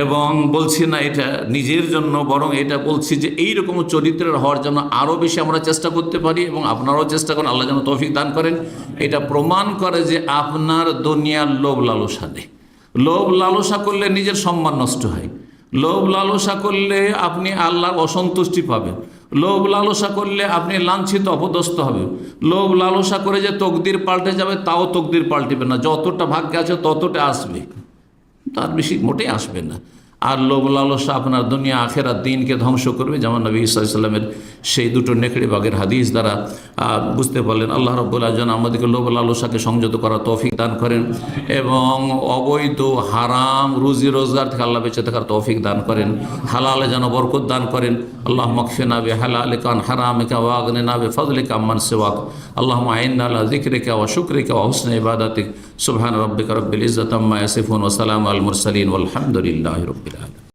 এবং বলছি না এটা নিজের জন্য, বরং এটা বলছি যে এইরকম চরিত্রের হওয়ার জন্য আরও বেশি আমরা চেষ্টা করতে পারি, এবং আপনারাও চেষ্টা করেন, আল্লাহ যেন তৌফিক দান করেন। এটা প্রমাণ করে যে আপনার দুনিয়ার লোভ লালসা নেই। লোভ লালসা করলে নিজের সম্মান নষ্ট হয়। লোভ লালসা করলে আপনি আল্লাহর অসন্তুষ্টি পাবেন। লোভ লালসা করলে আপনি লাঞ্ছিত অপদস্থ হবেন। লোভ লালসা করে যে তকদির পাল্টে যাবে, তাও তকদির পাল্টিবে না। যতটা ভাগ্যে আছে ততটা আসবে, তার বেশি মোটেই আসবে না। আর লোভ লালসা আপনার দুনিয়া আখেরাত দিনকে ধ্বংস করবে। যেমন নবী ঈসা আলাইহিস সালামের সেই দুটো নেকড়ে বাঘের হাদিস দ্বারা বুঝতে পারলেন। আল্লাহ রাব্বুল আলামিন আমাদেরকে লোভ লালসাকে সংযত করার তৌফিক দান করেন, এবং অবৈধ হারাম রুজি রোজগার থেকে আল্লাহ বেঁচে থাকার তৌফিক দান করেন। হালালে যেন বরকত দান করেন। আল্লাহ মাগফিনা বিহালালিকা আন হারামিকা ওয়া আগনিনা বিফাদলিকা আম্মান সিওয়াক। আল্লাহুম্মা আইন্না আলা যিকরিকা ওয়া শুকরিকা ওয়া হুসনি ইবাদাতিক। সুবহান রাব্বিকা রাব্বিল ইজ্জাতি আম্মা ইয়াসিফুন ওয়া সালামুন আলাল মুরসালিন ওয়ালহামদুলিল্লাহি রাব্বিল আলামিন।